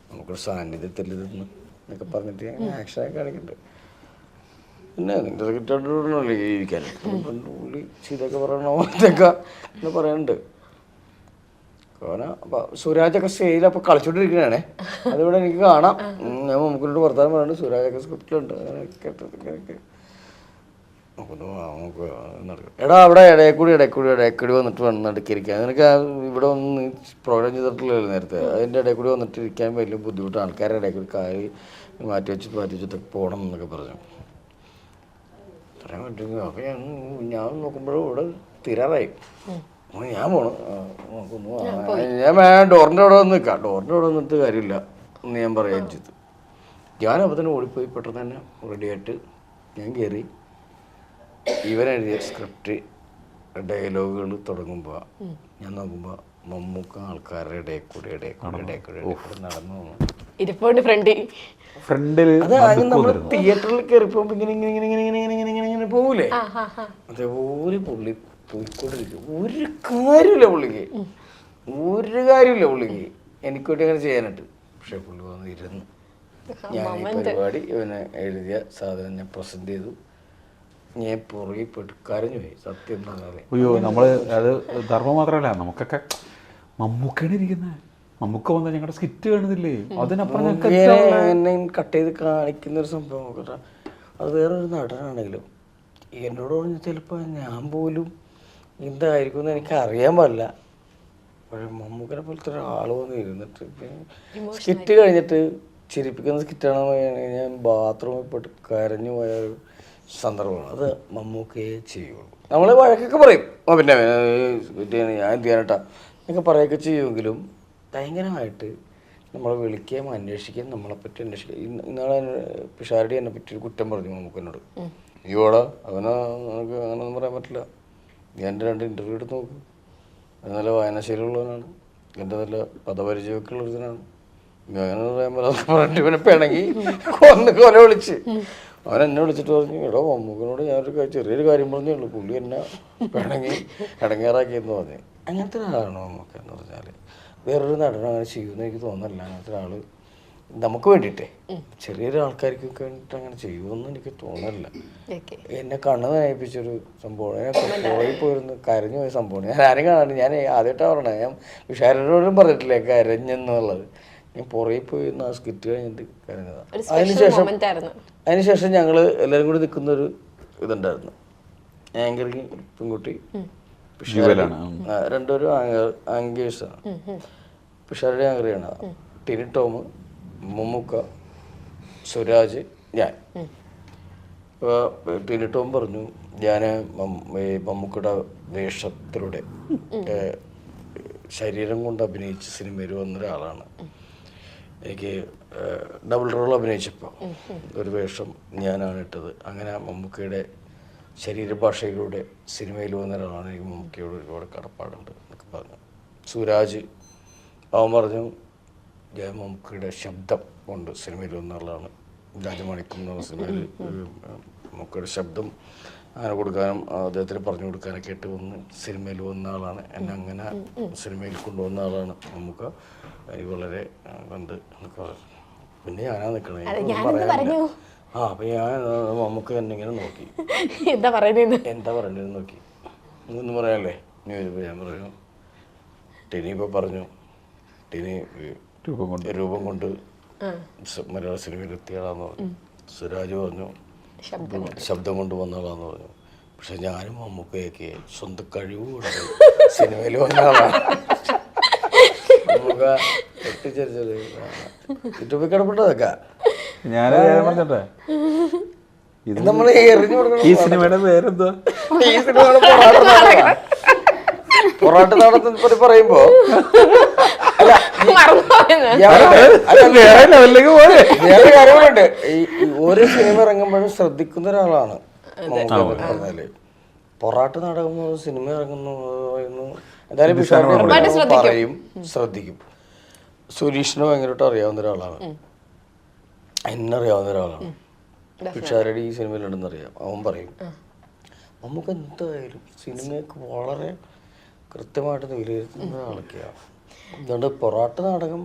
നമുക്കൊരു സാന്നിധ്യത്തിൽ നിന്ന് എന്നൊക്കെ പറഞ്ഞിട്ട് ഞാൻ ആക്ഷനൊക്കെ കാണിക്കുന്നുണ്ട്. പിന്നെ നിൻ്റെ സെക്രട്ടറിയോടല്ലേ ജീവിക്കാൻ പുള്ളി ഇതൊക്കെ പറയണോ ഇതൊക്കെ എന്ന് പറയുന്നുണ്ട്. കാരണം അപ്പം സുരാജൊക്കെ സ്റ്റേജിൽ അപ്പോൾ കളിച്ചോണ്ടിരിക്കണേ, അതിവിടെ എനിക്ക് കാണാം. ഞാൻ നമുക്കിനോട് വർത്താനം പറയുന്നുണ്ട്, സുരാജൊക്കെ സ്ക്രിപ്റ്റിലുണ്ട്. അങ്ങനെ കേട്ടൊക്കെ നമുക്ക് നടക്കും. എടാ അവിടെ ഇടയ്ക്കൂടി വന്നിട്ട് വേണം നടുക്കിരിക്കാൻ. നിനക്ക് ഇവിടെ ഒന്ന് പ്രോഗ്രാം ചെയ്തിട്ടില്ലല്ലോ നേരത്തെ, അതിൻ്റെ ഇടയിൽ കൂടി വന്നിട്ട് ഇരിക്കാൻ വലിയ ബുദ്ധിമുട്ടാണ്. ആൾക്കാരുടെ ഇടയിൽ കൂടി കാര്യം മാറ്റി വെച്ചിട്ടൊക്കെ പോകണം എന്നൊക്കെ പറഞ്ഞു. പറയാൻ പറ്റും. അപ്പോൾ ഞാൻ നോക്കുമ്പോഴും ഇവിടെ തീരാറായി. ഞാൻ പോണം, നോക്കുന്നു. ഞാൻ ഡോറിൻ്റെ അവിടെ വന്ന് നിൽക്കാം, ഡോറിൻ്റെ അവിടെ വന്നിട്ട് കാര്യമില്ല എന്ന് ഞാൻ പറയുകയും ചെയ്തു. ഞാനപ്പോൾ തന്നെ ഓടിപ്പോയി പെട്ടെന്ന് തന്നെ റെഡിയായിട്ട് ഞാൻ കയറി. ഇവരെഴുതിയ സ്ക്രിപ്റ്റ് ഡയലോഗുകൾ തുടങ്ങുമ്പോൾ ഞാൻ നോക്കുമ്പോൾ മമ്മൂക്ക ആൾക്കാരുടെ ഇടയിൽ കൂടി നടന്നു ഫ്രണ്ടിൽ. അത് നമ്മൾ തിയേറ്ററിൽ കയറിപ്പോ ഇങ്ങനെ പോകൂലേ, അതേപോലെ പുള്ളി പോയിക്കൊണ്ടിരിക്കും. ഒരു കാര്യമില്ല പുള്ളിക്ക്, ഒരു കാര്യമില്ല പുള്ളിക്ക് എനിക്ക് വേണ്ടി അങ്ങനെ ചെയ്യാനായിട്ട്. പക്ഷെ പുള്ളി വന്നിരുന്നു, ഞാൻ ഈ പരിപാടി ഇവനെ എഴുതിയ സാധനം ഞാൻ പ്രസന്റ് ചെയ്തു, ഞാൻ പുറകെ പോയിട്ട് കരഞ്ഞു പോയി സത്യം പറഞ്ഞാല്. അയ്യോ നമ്മള് അത് ധർമ്മം മാത്രമല്ല, നമുക്കൊക്കെ മമ്മൂക്കാണ് ഇരിക്കുന്നത്, മമ്മൂക്ക വന്നാൽ ഞങ്ങളുടെ സ്കിറ്റ് കാണുന്നില്ലേ, അതിനപ്പുറം എന്നെ കട്ട് ചെയ്ത് കാണിക്കുന്ന ഒരു സംഭവം നോക്കട്ടെ. അത് വേറൊരു നടനാണെങ്കിലും എന്നോട് പറഞ്ഞ ചിലപ്പോൾ ഞാൻ പോലും എന്തായിരിക്കും എന്ന് എനിക്ക് അറിയാൻ പാടില്ല. പക്ഷേ മമ്മൂക്കനെ പോലത്തെ ഒരാൾ വന്ന് ഇരുന്നിട്ട് സ്കിറ്റ് കഴിഞ്ഞിട്ട് ചിരിപ്പിക്കുന്ന സ്കിറ്റാണെന്ന് ഞാൻ ബാത്റൂമിൽ പോയിട്ട് കരഞ്ഞു പോയ ഒരു സന്ദർഭമാണ്. അത് മമ്മൂക്കയെ ചെയ്യുള്ളൂ. നമ്മൾ വഴക്കൊക്കെ പറയും, പിന്നെ ഞാൻ എന്ത് ചെയ്യാനട്ടാ എന്നൊക്കെ പറയുകയൊക്കെ ചെയ്യുമെങ്കിലും ഭയങ്കരമായിട്ട് നമ്മളെ വിളിക്കുകയും അന്വേഷിക്കുകയും നമ്മളെപ്പറ്റി അന്വേഷിക്കുകയും. ഇന്നാളെ പിഷാരടി എന്നെ പറ്റി ഒരു കുറ്റം പറഞ്ഞു മമ്മൂക്കനോട്. അയ്യോടാ അവനെ നമുക്ക് അങ്ങനെയൊന്നും പറയാൻ പറ്റില്ല, ഞാൻ എൻ്റെ 2 ഇൻ്റർവ്യൂ എടുത്ത് നോക്കും, അത് നല്ല വായനാശീലമുള്ളവനാണ്, എൻ്റെ നല്ല പദപരിചയമൊക്കെ ഉള്ളൊരുത്തനാണ്, അങ്ങനെ പറയാൻ പറ്റാതെ പറഞ്ഞിട്ട് ഇവനെ പിണങ്ങി കൊല വിളിച്ച്. അവൻ എന്നെ വിളിച്ചിട്ട് പറഞ്ഞു, എടോ മമ്മൂക്കനോട് ഞാനൊരു ചെറിയൊരു കാര്യം പറഞ്ഞേ ഉള്ളൂ, പുള്ളി എന്നെ പിണങ്ങി ഇടങ്ങേറാക്കിയെന്ന് പറഞ്ഞു. അങ്ങനത്തെ ഒരാളാണോ മമ്മൂക്ക എന്ന് പറഞ്ഞാൽ? വേറൊരു നടനം അങ്ങനെ ചെയ്യുമെന്ന് എനിക്ക് തോന്നുന്നില്ല. അങ്ങനത്തെ ഒരാൾ നമുക്ക് വേണ്ടിയിട്ടേ ചെറിയൊരു ആൾക്കാർക്കൊക്കെ വേണ്ടിയിട്ട് അങ്ങനെ ചെയ്യുമെന്ന് എനിക്ക് തോന്നുന്നില്ല. എന്നെ കണ്ണ് നനയിപ്പിച്ചൊരു സംഭവമാണ്, ഞാൻ പോയി പോയിരുന്നു കരഞ്ഞു പോയ സംഭവമാണ്. ഞാൻ ആരും കാണാണ്ട്, ഞാൻ ആദ്യമായിട്ടാണ് പറഞ്ഞത്, ഞാൻ വിഷാരോടും പറഞ്ഞിട്ടില്ലേ കരഞ്ഞെന്നുള്ളത്. ഞാൻ പുറകെ പോയി ആ സ്കിറ്റ് കഴിഞ്ഞിട്ട് കരഞ്ഞതാണ്. അതിനുശേഷം ഞങ്ങൾ എല്ലാവരും കൂടി നിൽക്കുന്നൊരു ഇതുണ്ടായിരുന്നു, ആങ്കറിങ് പെൺകുട്ടി രണ്ടുപേരും ആങ്കേഴ്സാണ്, പിഷാരുടെ ആങ്കറിയാണ്, ടിനി ടോം, മമ്മൂക്ക, സുരാജ്, ഞാൻ. അപ്പോൾ ടിനി ടോം പറഞ്ഞു, ഞാൻ മമ്മൂക്കയുടെ വേഷത്തിലൂടെ ശരീരം കൊണ്ട് അഭിനയിച്ച് സിനിമയിൽ വന്നൊരാളാണ്. എനിക്ക് ഡബിൾ റോൾ അഭിനയിച്ചപ്പോൾ ഒരു വേഷം ഞാനാണ് ഇട്ടത്. അങ്ങനെ മമ്മൂക്കയുടെ ശരീരഭാഷയിലൂടെ സിനിമയിൽ വന്ന ഒരാളാണ്, എനിക്ക് മമ്മൂക്കയോട് ഒരുപാട് കടപ്പാടുണ്ട് എന്നൊക്കെ പറഞ്ഞു. സുരാജ് അവൻ പറഞ്ഞു, ഞാൻ മമ്മൂക്കയുടെ ശബ്ദം കൊണ്ട് സിനിമയിൽ വന്ന ആളാണ്, രാജമാണിക്യം എന്ന സിനിമയിൽ മമ്മൂക്കയുടെ ശബ്ദം അങ്ങനെ കൊടുക്കാനും അദ്ദേഹത്തിന് പറഞ്ഞു കൊടുക്കാനൊക്കെ ആയിട്ട് വന്ന് സിനിമയിൽ വന്ന ആളാണ്, എന്നെ അങ്ങനെ സിനിമയിൽ കൊണ്ടുവന്ന ആളാണ് മമ്മൂക്ക, എനിക്ക് വളരെ കണ്ട് എന്നൊക്കെ പറഞ്ഞു. പിന്നെ ഞാനാ നിൽക്കണേ പറയാൻ. അപ്പൊ ഞാൻ മമ്മൂക്ക എന്നെ ഇങ്ങനെ നോക്കി, എന്താ പറയണേന്ന് നോക്കി, ഒന്നും പറയാല്ലേ. ഇനി വരുമ്പോൾ ഞാൻ പറഞ്ഞു, ടിനി ഇപ്പൊ പറഞ്ഞു, ടിനി രൂപം കൊണ്ട് മലയാള സിനിമയിൽ എത്തിയാളാന്ന് പറഞ്ഞു. സുരാജ് പറഞ്ഞു, ശബ്ദം കൊണ്ട് വന്നാളാന്ന് പറഞ്ഞു. പക്ഷെ ഞാനും മമ്മൂക്കയൊക്കെ സ്വന്തം കഴിവുകൂടെ സിനിമയിൽ വന്ന ആളാണ്. മമ്മൂക്ക എത്തിച്ചേരിച്ചത് യൂട്യൂബിൽ കിടപ്പെട്ടതൊക്കെ ഞാൻ പറഞ്ഞോട്ടെ, നമ്മൾ എറിഞ്ഞു കൊടുക്കണം. ഈ സിനിമയുടെ പേരെന്താ? ഈ സിനിമയുടെ പൊറാട്ട് നാടകത്തെ പറയുമ്പോ വേറെ കാര്യങ്ങളുണ്ട്. ഈ ഓരോ സിനിമ ഇറങ്ങുമ്പോഴും ശ്രദ്ധിക്കുന്ന ഒരാളാണ് മമ്മൂക്ക. പറഞ്ഞാല് പൊറാട്ട് നാടകം സിനിമ ഇറങ്ങുന്നു എന്തായാലും പറയും, ശ്രദ്ധിക്കും. സുരീഷിനെ ഭയങ്കരമായിട്ട് അറിയാവുന്ന ഒരാളാണ്, എന്നെ അറിയാവുന്ന ഒരാളാണ്. പിഷാരടി ഈ സിനിമയിലുണ്ടെന്ന് അറിയാം. അവൻ പറയും നമുക്ക് എന്തായാലും സിനിമയൊക്കെ വളരെ കൃത്യമായിട്ട് വിലയിരുത്തുന്ന ഒരാളൊക്കെയാണ്. അതുകൊണ്ട് പൊറാട്ട് നാടകം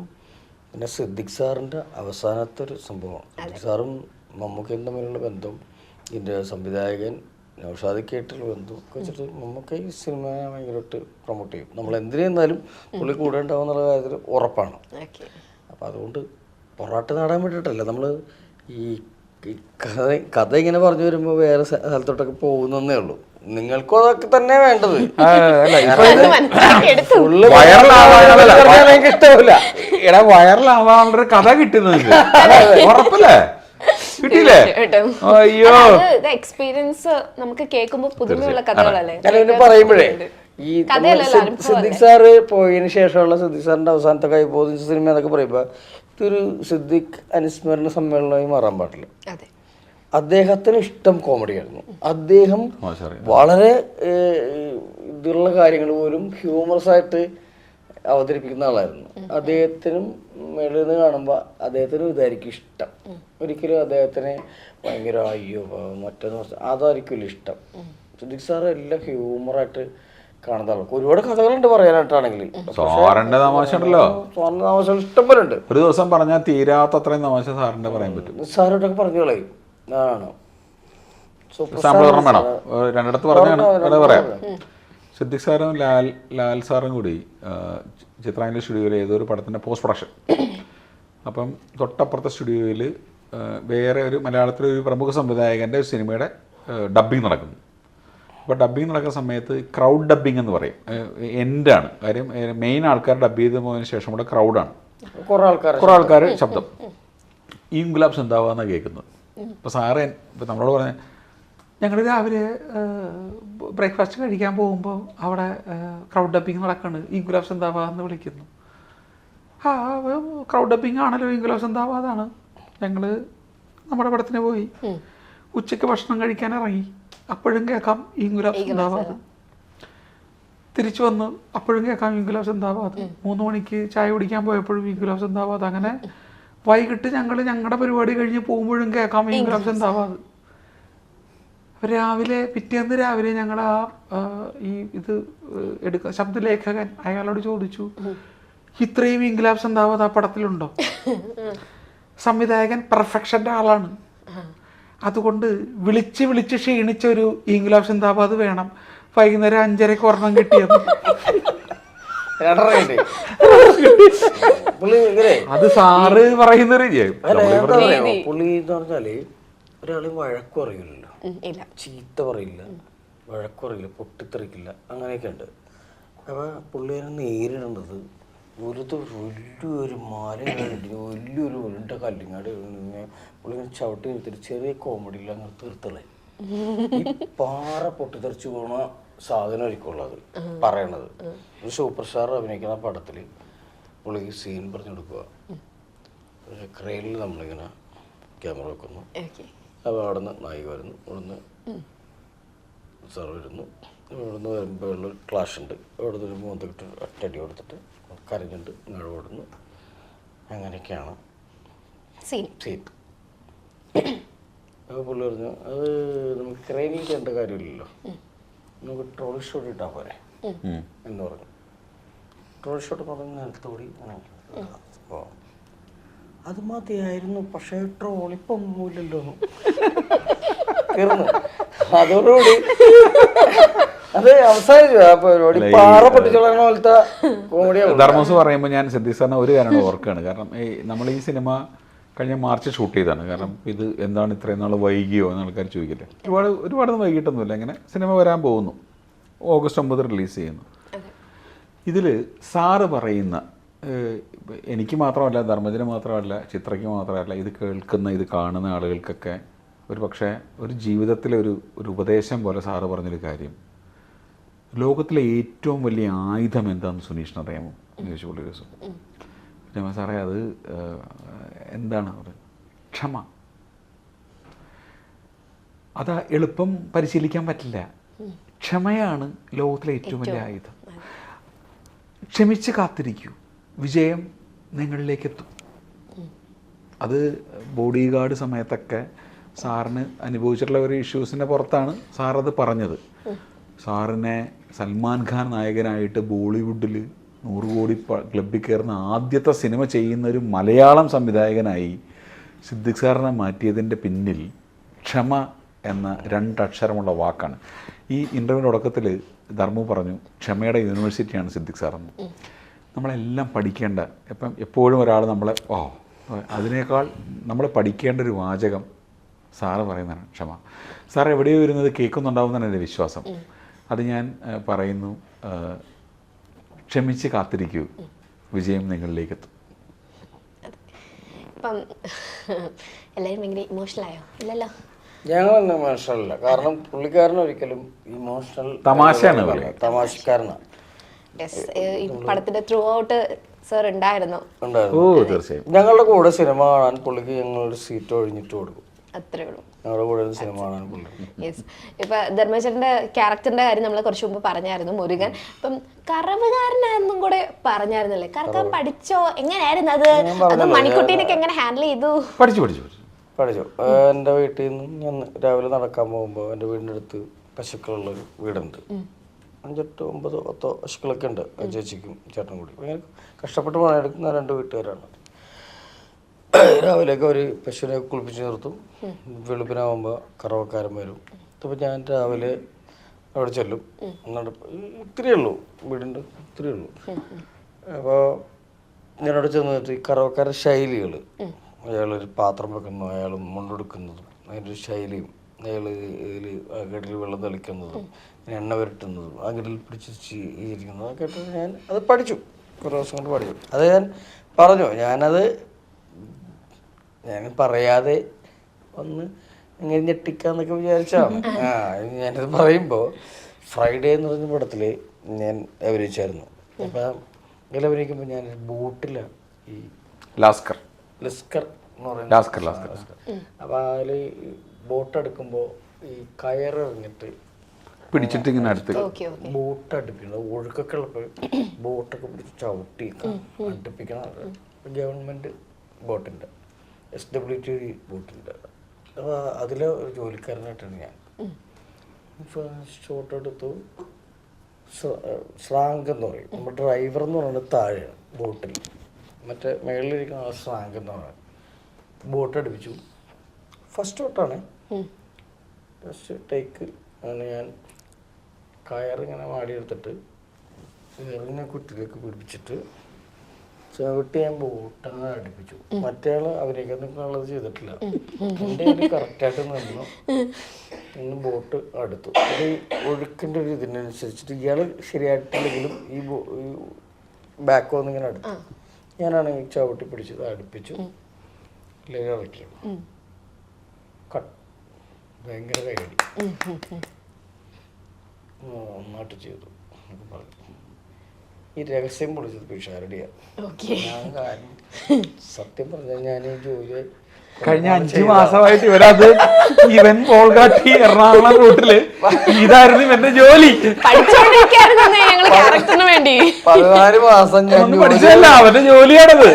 പിന്നെ സിദ്ദിഖ് സാറിൻ്റെ അവസാനത്തെ ഒരു സംഭവമാണ്. സിദ്ദിഖ് സാറും മമ്മൂക്കയും തമ്മിലുള്ള ബന്ധം, ഇതിൻ്റെ സംവിധായകൻ നൗഷാദിക്കായിട്ടുള്ള ബന്ധം ഒക്കെ വെച്ചിട്ട് മമ്മൂക്ക ഈ സിനിമ ഭയങ്കരമായിട്ട് പ്രൊമോട്ട് ചെയ്യും. നമ്മൾ എന്തിനാലും പുള്ളി കൂടെ ഉണ്ടാവും എന്നുള്ള കാര്യത്തിൽ ഉറപ്പാണ്. അപ്പം അതുകൊണ്ട് പൊറാട്ട് നാടകം വിട്ടിട്ടല്ല നമ്മൾ ഈ കഥ ഇങ്ങനെ പറഞ്ഞു വരുമ്പോൾ വേറെ സ്ഥലത്തോട്ടൊക്കെ പോകുന്നേ ഉള്ളൂ. നിങ്ങൾക്കും അതൊക്കെ തന്നെ വേണ്ടത്. എനിക്ക് ഇഷ്ടമില്ല. എടാ വൈറലാവാനുള്ളൊരു കഥ കിട്ടുന്നത് ഉറപ്പല്ലേ? കിട്ടിയില്ലേ? അയ്യോ, എക്സ്പീരിയൻസ് നമുക്ക് കേൾക്കുമ്പോൾ പുതുമയുള്ള കഥകളല്ലേ. ഞാനിങ്ങനെ പറയുമ്പോഴേ ഈ സിദ്ദിഖ് സാറ് പോയതിനു ശേഷമുള്ള സിദ്ദിഖ് സാറിന്റെ അവസാനത്തെ കൈപോകുന്ന സിനിമ എന്നൊക്കെ പറയുമ്പോൾ ഇതൊരു സിദ്ദിഖ് അനുസ്മരണ സമ്മേളനമായി മാറാൻ പാടില്ല. അദ്ദേഹത്തിന് ഇഷ്ടം കോമഡിയായിരുന്നു. അദ്ദേഹം വളരെ ഇതുള്ള കാര്യങ്ങൾ പോലും ഹ്യൂമറസ് ആയിട്ട് അവതരിപ്പിക്കുന്ന ആളായിരുന്നു. അദ്ദേഹത്തിനും മേളിൽ നിന്ന് കാണുമ്പോൾ അദ്ദേഹത്തിനും ഇതായിരിക്കും ഇഷ്ടം. ഒരിക്കലും അദ്ദേഹത്തിന് ഭയങ്കര അയ്യോ മറ്റൊന്ന് അതായിരിക്കില്ല ഇഷ്ടം. സിദ്ദിഖ് സാറ് എല്ലാം ഹ്യൂമറായിട്ട് കാണുന്ന ആൾക്ക് ഒരുപാട് കഥകളുണ്ട് പറയാനായിട്ടാണെങ്കിൽ. സാറിന്റെ തമാശ ഉണ്ടല്ലോ, സാറിന്റെ തമാശകൾ ഇഷ്ടംപോലെ ഉണ്ട്. ഒരു ദിവസം പറഞ്ഞാൽ തീരാത്ത അത്രയും തമാശ സാറിന്റെ പറയാൻ പറ്റും. സാറോട്ടൊക്കെ പറഞ്ഞു കളയും. ആണ് സാമ്പിൾ ഓർമ്മ വേണം, രണ്ടിടത്ത് പറഞ്ഞാണ് ഇവിടെ പറയാം. സിദ്ദിഖ് സാറും ലാൽ സാറും കൂടി ചിത്രാഞ്ജലി സ്റ്റുഡിയോയിൽ ഏതൊരു പടത്തിൻ്റെ പോസ്റ്റ് പ്രൊഡക്ഷൻ. അപ്പം തൊട്ടപ്പുറത്തെ സ്റ്റുഡിയോയിൽ വേറെ ഒരു മലയാളത്തിലെ ഒരു പ്രമുഖ സംവിധായകൻ്റെ ഒരു സിനിമയുടെ ഡബ്ബിങ് നടക്കുന്നു. അപ്പോൾ ഡബ്ബിങ് നടക്കുന്ന സമയത്ത് ക്രൗഡ് ഡബ്ബിങ് എന്ന് പറയും. എൻഡാണ് കാര്യം, മെയിൻ ആൾക്കാർ ഡബ് ചെയ്ത് പോയതിന് ശേഷം കൂടെ ക്രൗഡാണ്, കുറേ ആൾക്കാർ ശബ്ദം. ഈ ഗുലാബ്സ് എന്താവാന്നാണ് കേൾക്കുന്നത്. അപ്പോൾ സാറ് ഇപ്പം നമ്മളോട് പറഞ്ഞ, ഞങ്ങൾ രാവിലെ ബ്രേക്ക്ഫാസ്റ്റ് കഴിക്കാൻ പോകുമ്പോൾ അവിടെ ക്രൗഡ് ഡബ്ബിങ് നടക്കുകയാണ്, ഈ ഗുലാബ്സ് എന്താവാന്ന് വിളിക്കുന്നു. ആ ക്രൗഡ് ഡബ്ബിങ് ആണല്ലോ, ഈ ഗുലാബ്സ് എന്താവാതാണ്. ഞങ്ങൾ നമ്മുടെ പടത്തിന് പോയി ഉച്ചയ്ക്ക് ഭക്ഷണം കഴിക്കാൻ ഇറങ്ങി, അപ്പോഴും കേൾക്കാം ഈ ഗുലാബ്സ് എന്താവാത്. തിരിച്ചു വന്ന് അപ്പോഴും കേൾക്കാം ഈ ഗുലാബ്സ് എന്താവാത്. 3 മണിക്ക് ചായ കുടിക്കാൻ പോയപ്പോഴും ഈ ഗുലാബ്സ് എന്താവാത്. അങ്ങനെ വൈകിട്ട് ഞങ്ങൾ ഞങ്ങളുടെ പരിപാടി കഴിഞ്ഞ് പോകുമ്പോഴും കേൾക്കാം ഈ ഗുലാബ്സ് എന്താവാത്. പിറ്റേന്ന് രാവിലെ ഞങ്ങൾ ഈ ഇത് എടുക്കുക ശബ്ദലേഖകൻ അയാളോട് ചോദിച്ചു, ഇത്രയും ഇംഗ്ലാബ്സ് എന്താവാതെ ആ പടത്തിലുണ്ടോ? സംവിധായകൻ പെർഫെക്ഷൻ്റെ ആളാണ്, അതുകൊണ്ട് വിളിച്ച് ക്ഷീണിച്ച ഒരു ഇംഗ്ലാബ്സ് എന്താവാത് വേണം, വൈകുന്നേരം 5:30 ഒരെണ്ണം കിട്ടിയത്. അത് സാറ് പറയുന്നൊരു പുള്ളി എന്ന് പറഞ്ഞാല് ഒരാള് വഴക്കും അറിയില്ലല്ലോ, ചീത്ത പറയില്ല, വഴക്കുറയില്ല, പൊട്ടിത്തെറിക്കില്ല, അങ്ങനെയൊക്കെ ഉണ്ട്. അപ്പോൾ പുള്ളിയെ നേരിടേണ്ടത് വലിയൊരു മാലയിടിഞ്ഞ് വലിയൊരു ഉരുണ്ട കല്ലിങ്ങാട് പുള്ളി ചവിട്ടി നിർത്തിട്ട് ചെറിയ കോമഡിയിൽ അങ്ങനെ തീർത്തളെ ഈ പാറ പൊട്ടിത്തെറിച്ച് പോണ സാധനം ഒരിക്കലുള്ളത് പറയണത്. ഒരു സൂപ്പർ സ്റ്റാർ അഭിനയിക്കുന്ന പടത്തിൽ പുള്ളിക്ക് സീൻ പറഞ്ഞു കൊടുക്കുക. ഒരു ക്രെയിനിൽ നമ്മളിങ്ങനെ ക്യാമറ വെക്കുന്നു. അപ്പോൾ അവിടെ നിന്ന് നായിക വരുന്നു, ഇവിടുന്ന് സാർ വരുന്നു, ഇവിടുന്ന് വരുമ്പോൾ ഉള്ള ക്ലാഷ് ഉണ്ട്, അവിടെ നിന്ന് 3 ഒറ്റടി കൊടുത്തിട്ട് കരഞ്ഞുണ്ട് ഇങ്ങോട്ട് ഓടുന്നു. അങ്ങനെയൊക്കെയാണ് സീൻ. അപ്പോൾ പുള്ളി പറഞ്ഞു, അത് നമുക്ക് ക്രെയിനിൽ ചെയ്യേണ്ട കാര്യമില്ലല്ലോ, നമുക്ക് ട്രോളി ഷോട്ട് ഇട്ടാൽ പോരെ എന്ന് പറഞ്ഞു. ട്രോളി ഷോട്ട് പറഞ്ഞ് നിലത്തോടി അപ്പോൾ അത് മതിയായിരുന്നു, പക്ഷേ ട്രോളിപ്പം ഒന്നുമില്ലല്ലോ തീർന്നു. അതോടുകൂടി അത് അവസാനിച്ചു ആ പരിപാടി. പാറ പൊട്ടിച്ചുള്ള പോലത്തെ കോമഡിയാണ്. ധർമ്മസ് പറയുമ്പോൾ ഞാൻ സിദ്ദിഖ് സാറിനെ ഒരു കാരണം ഓർക്കുകയാണ്. കാരണം നമ്മൾ ഈ സിനിമ കഴിഞ്ഞ മാർച്ച് ഷൂട്ട് ചെയ്താണ്. കാരണം ഇത് എന്താണ് ഇത്രയും നാൾ വൈകിയോ എന്ന് ആൾക്കാർ ചോദിക്കില്ലേ. ഒരുപാടൊന്നും വൈകിട്ടൊന്നുമില്ല, ഇങ്ങനെ സിനിമ വരാൻ പോകുന്നു, August 9 റിലീസ് ചെയ്യുന്നു. ഇതിൽ സാറ് പറയുന്ന, എനിക്ക് മാത്രമല്ല, ധർമ്മജന് മാത്രമല്ല, ചിത്രയ്ക്ക് മാത്രമല്ല, ഇത് കേൾക്കുന്ന ഇത് കാണുന്ന ആളുകൾക്കൊക്കെ ഒരു പക്ഷേ ഒരു ജീവിതത്തിലെ ഒരു ഉപദേശം പോലെ സാറ് പറഞ്ഞൊരു കാര്യം, ലോകത്തിലെ ഏറ്റവും വലിയ ആയുധം എന്താണെന്ന് സുനീഷിന് അറിയാമോ എന്ന് ചോദിച്ചു പുള്ളി ദിവസം. ഞാൻ സാറേ അത് എന്താണ്? ക്ഷമ. അത് എളുപ്പം പരിശീലിക്കാൻ പറ്റില്ല. ക്ഷമയാണ് ലോകത്തിലെ ഏറ്റവും വലിയ ആയുധം. ക്ഷമിച്ച് കാത്തിരിക്കൂ, വിജയം നിങ്ങളിലേക്കെത്തും. അത് ബോഡി ഗാർഡ് സമയത്തൊക്കെ സാറിന് അനുഭവിച്ചിട്ടുള്ള ഒരു ഇഷ്യൂസിൻ്റെ പുറത്താണ് സാറത് പറഞ്ഞത്. സാറിനെ സൽമാൻ ഖാൻ നായകനായിട്ട് ബോളിവുഡിൽ 100 കോടി ക്ലബ്ബിൽ കയറുന്ന ആദ്യത്തെ സിനിമ ചെയ്യുന്ന ഒരു മലയാളം സംവിധായകനായി സിദ്ദിഖ് സാറിനെ മാറ്റിയതിൻ്റെ പിന്നിൽ ക്ഷമ എന്ന 2 അക്ഷരമുള്ള വാക്കാണ്. ഈ ഇൻ്റർവ്യൂവിൻ്റെ തുടക്കത്തിൽ ധർമ്മു പറഞ്ഞു ക്ഷമയുടെ യൂണിവേഴ്സിറ്റിയാണ് സിദ്ദിഖ് സാറെന്ന്. നമ്മളെല്ലാം പഠിക്കേണ്ട, എപ്പോഴും ഒരാൾ നമ്മളെ അതിനേക്കാൾ നമ്മൾ പഠിക്കേണ്ട ഒരു വാചകം സാറ് പറയുന്നതാണ് ക്ഷമ. സാർ എവിടെയോ വരുന്നത് കേൾക്കുന്നുണ്ടാവുന്നതാണ് എൻ്റെ വിശ്വാസം. അത് ഞാൻ പറയുന്നു, ക്ഷമിച്ച് കാത്തിരിക്കൂ, വിജയം നിങ്ങളിലേക്കെത്തും. ഇപ്പം എല്ലാവരും ഭയങ്കര ഇമോഷണലായോ? ഇല്ലല്ലോ, ഞങ്ങളൊന്നും ഇമോഷണലല്ല. കാരണം പുള്ളിക്കാരൻ ഒരിക്കലും ഇമോഷണൽ തമാശക്കാരനാണ്. ഈ പടത്തിന്റെ ത്രൂ ഔട്ട് സർ ഉണ്ടായിരുന്നു. തീർച്ചയായും ഞങ്ങളുടെ കൂടെ സിനിമ കാണാൻ പുള്ളിക്ക് ഞങ്ങളൊരു സീറ്റ് ഒഴിഞ്ഞിട്ട് കൊടുക്കും, അത്രേ ഉള്ളൂ. ഞങ്ങളുടെ കൂടെ സിനിമ കാണാൻ പുള്ളി. യെസ്. ഇപ്പൊ ധർമ്മേശ്വരന്റെ ക്യാരക്ടറിന്റെ കാര്യം നമ്മൾ കുറച്ച് മുമ്പ് പറഞ്ഞായിരുന്നു, മുരുകൻ. ഇപ്പം കറവുകാരനാണെന്നും കൂടെ പറഞ്ഞായിരുന്നല്ലേ, കറക്കാൻ പഠിച്ചോ? എങ്ങനെയായിരുന്നു അത്? അത് മണിക്കുട്ടീനൊക്കെ എങ്ങനെ ഹാൻഡിൽ ചെയ്തു? പഠിച്ചു. എൻ്റെ വീട്ടിൽ നിന്ന് ഞാൻ രാവിലെ നടക്കാൻ പോകുമ്പോൾ എൻ്റെ വീടിൻ്റെ അടുത്ത് പശുക്കളുള്ളൊരു വീടുണ്ട്. 5, 8, 9, 10 പശുക്കളൊക്കെ ഉണ്ട്. ചേച്ചിക്കും ചേട്ടനും കൂടി ഭയങ്കര കഷ്ടപ്പെട്ട് പണിയെടുക്കുന്ന 2 വീട്ടുകാരാണ്. രാവിലെയൊക്കെ ഒരു പശുവിനെ കുളിപ്പിച്ച് നിർത്തും. വെളുപ്പിനാകുമ്പോൾ കറവക്കാരൻ വരും. അപ്പോൾ ഞാൻ രാവിലെ അവിടെ ചെല്ലും. എന്നിട്ട് ഇത്രയേ ഉള്ളൂ വീടിൻ്റെ, ഇത്രയേ ഉള്ളൂ. അപ്പോൾ ഞാനവിടെ ചെന്നിട്ട് ഈ കറവക്കാരുടെ ശൈലികൾ, അയാളൊരു പാത്രം വെക്കുന്നു, അയാൾ മുണ്ടെടുക്കുന്നതും അതിൻ്റെ ഒരു ശൈലിയും, അയാൾ ഇതിൽ അകടിൽ വെള്ളം തെളിക്കുന്നതും എണ്ണ പുരട്ടുന്നതും അകടിൽ പിടിച്ച് ഇരിക്കുന്നതും ഒക്കെ ആയിട്ട് ഞാൻ അത് പഠിച്ചു. കുറേ ദിവസം കൊണ്ട് പഠിച്ചു. അത് ഞാൻ പറഞ്ഞു. ഞാൻ പറയാതെ ഒന്ന് ഇങ്ങനെ ഞെട്ടിക്കാന്നൊക്കെ വിചാരിച്ചാണ്. ഞാനത് പറയുമ്പോൾ ഫ്രൈഡേ എന്ന് പറഞ്ഞ പടത്തിൽ ഞാൻ അഭിനയിച്ചായിരുന്നു. അപ്പം ഇതിൽ അഭിനയിക്കുമ്പോൾ ഞാൻ ബോട്ടിലാണ് ഈ ലസ്കർ എന്ന് പറയുന്നത്. അപ്പോൾ അതിൽ ബോട്ട് അടുക്കുമ്പോൾ ഈ കയറിറങ്ങിട്ട് പിടിച്ചിട്ട് ഇങ്ങനെ അടുത്ത് ബോട്ട് അടുപ്പിക്കണം. ഒഴുക്കൊക്കെ ഉള്ളപ്പോൾ ബോട്ടൊക്കെ പിടിച്ച് ചവിട്ടി അടുപ്പിക്കണം. Government ബോട്ടുണ്ട്, SWT ബോട്ടുണ്ട്. അപ്പോൾ അതിലെ ഒരു ജോലിക്കാരനായിട്ടാണ് ഞാൻ. ഷോട്ട് എടുത്തു. സ്രാങ്ക് എന്ന് പറയും. നമ്മുടെ ഡ്രൈവർ എന്ന് പറയുന്നത് താഴെയാണ് ബോട്ടിൽ, മറ്റേ മേളിലിരിക്കുന്ന ആ സ്രാങ്ക് എന്ന് പറയുന്നത്. ബോട്ട് അടുപ്പിച്ചു. ഫസ്റ്റ് ഷോട്ടാണ്, ഫസ്റ്റ് ടേക്ക്. അങ്ങനെ ഞാൻ കയറിങ്ങനെ മാടിയെടുത്തിട്ട് എറിഞ്ഞ കുറ്റിലേക്ക് പിടിപ്പിച്ചിട്ട് ചവിട്ടി ഞാൻ ബോട്ടങ്ങനെ അടുപ്പിച്ചു. മറ്റേ ആൾ അഭിനയിക്കാനുള്ളത് ചെയ്തിട്ടില്ല. എൻ്റെ കയ്യിൽ കറക്റ്റായിട്ട് നിന്നു. ഇന്ന് ബോട്ട് അടുത്തു. അത് ഒഴുക്കിൻ്റെ ഒരു ഇതിനനുസരിച്ചിട്ട് ഇയാൾ ശരിയായിട്ടില്ലെങ്കിലും ഈ ബാക്ക് വന്നിങ്ങനെ അടുത്തു. ഞാനാണെങ്കിൽ ചവിട്ടി പിടിച്ചത് അടുപ്പിച്ചു, ഇറക്കി. കട്ട്. ഭയങ്കര കൈയടി. നന്നായിട്ട് ചെയ്തു എന്നൊക്കെ പറഞ്ഞു. ഈ രഹസ്യം പൊളിച്ചത് പിഷാരടിയാണ്. ഞാൻ കാര്യം സത്യം പറഞ്ഞാൽ ഞാൻ ഈ ജോലി കഴിഞ്ഞ 5 മാസമായിട്ട് ഇവരത് ഇവൻ പോൾഗാട്ടി എറണാകുളം റൂട്ടില് ഇതായിരുന്നു ഇവന്റെ ജോലി. 14 മാസം ഞാൻ പഠിച്ചല്ല, അവന്റെ ജോലിയാണത്.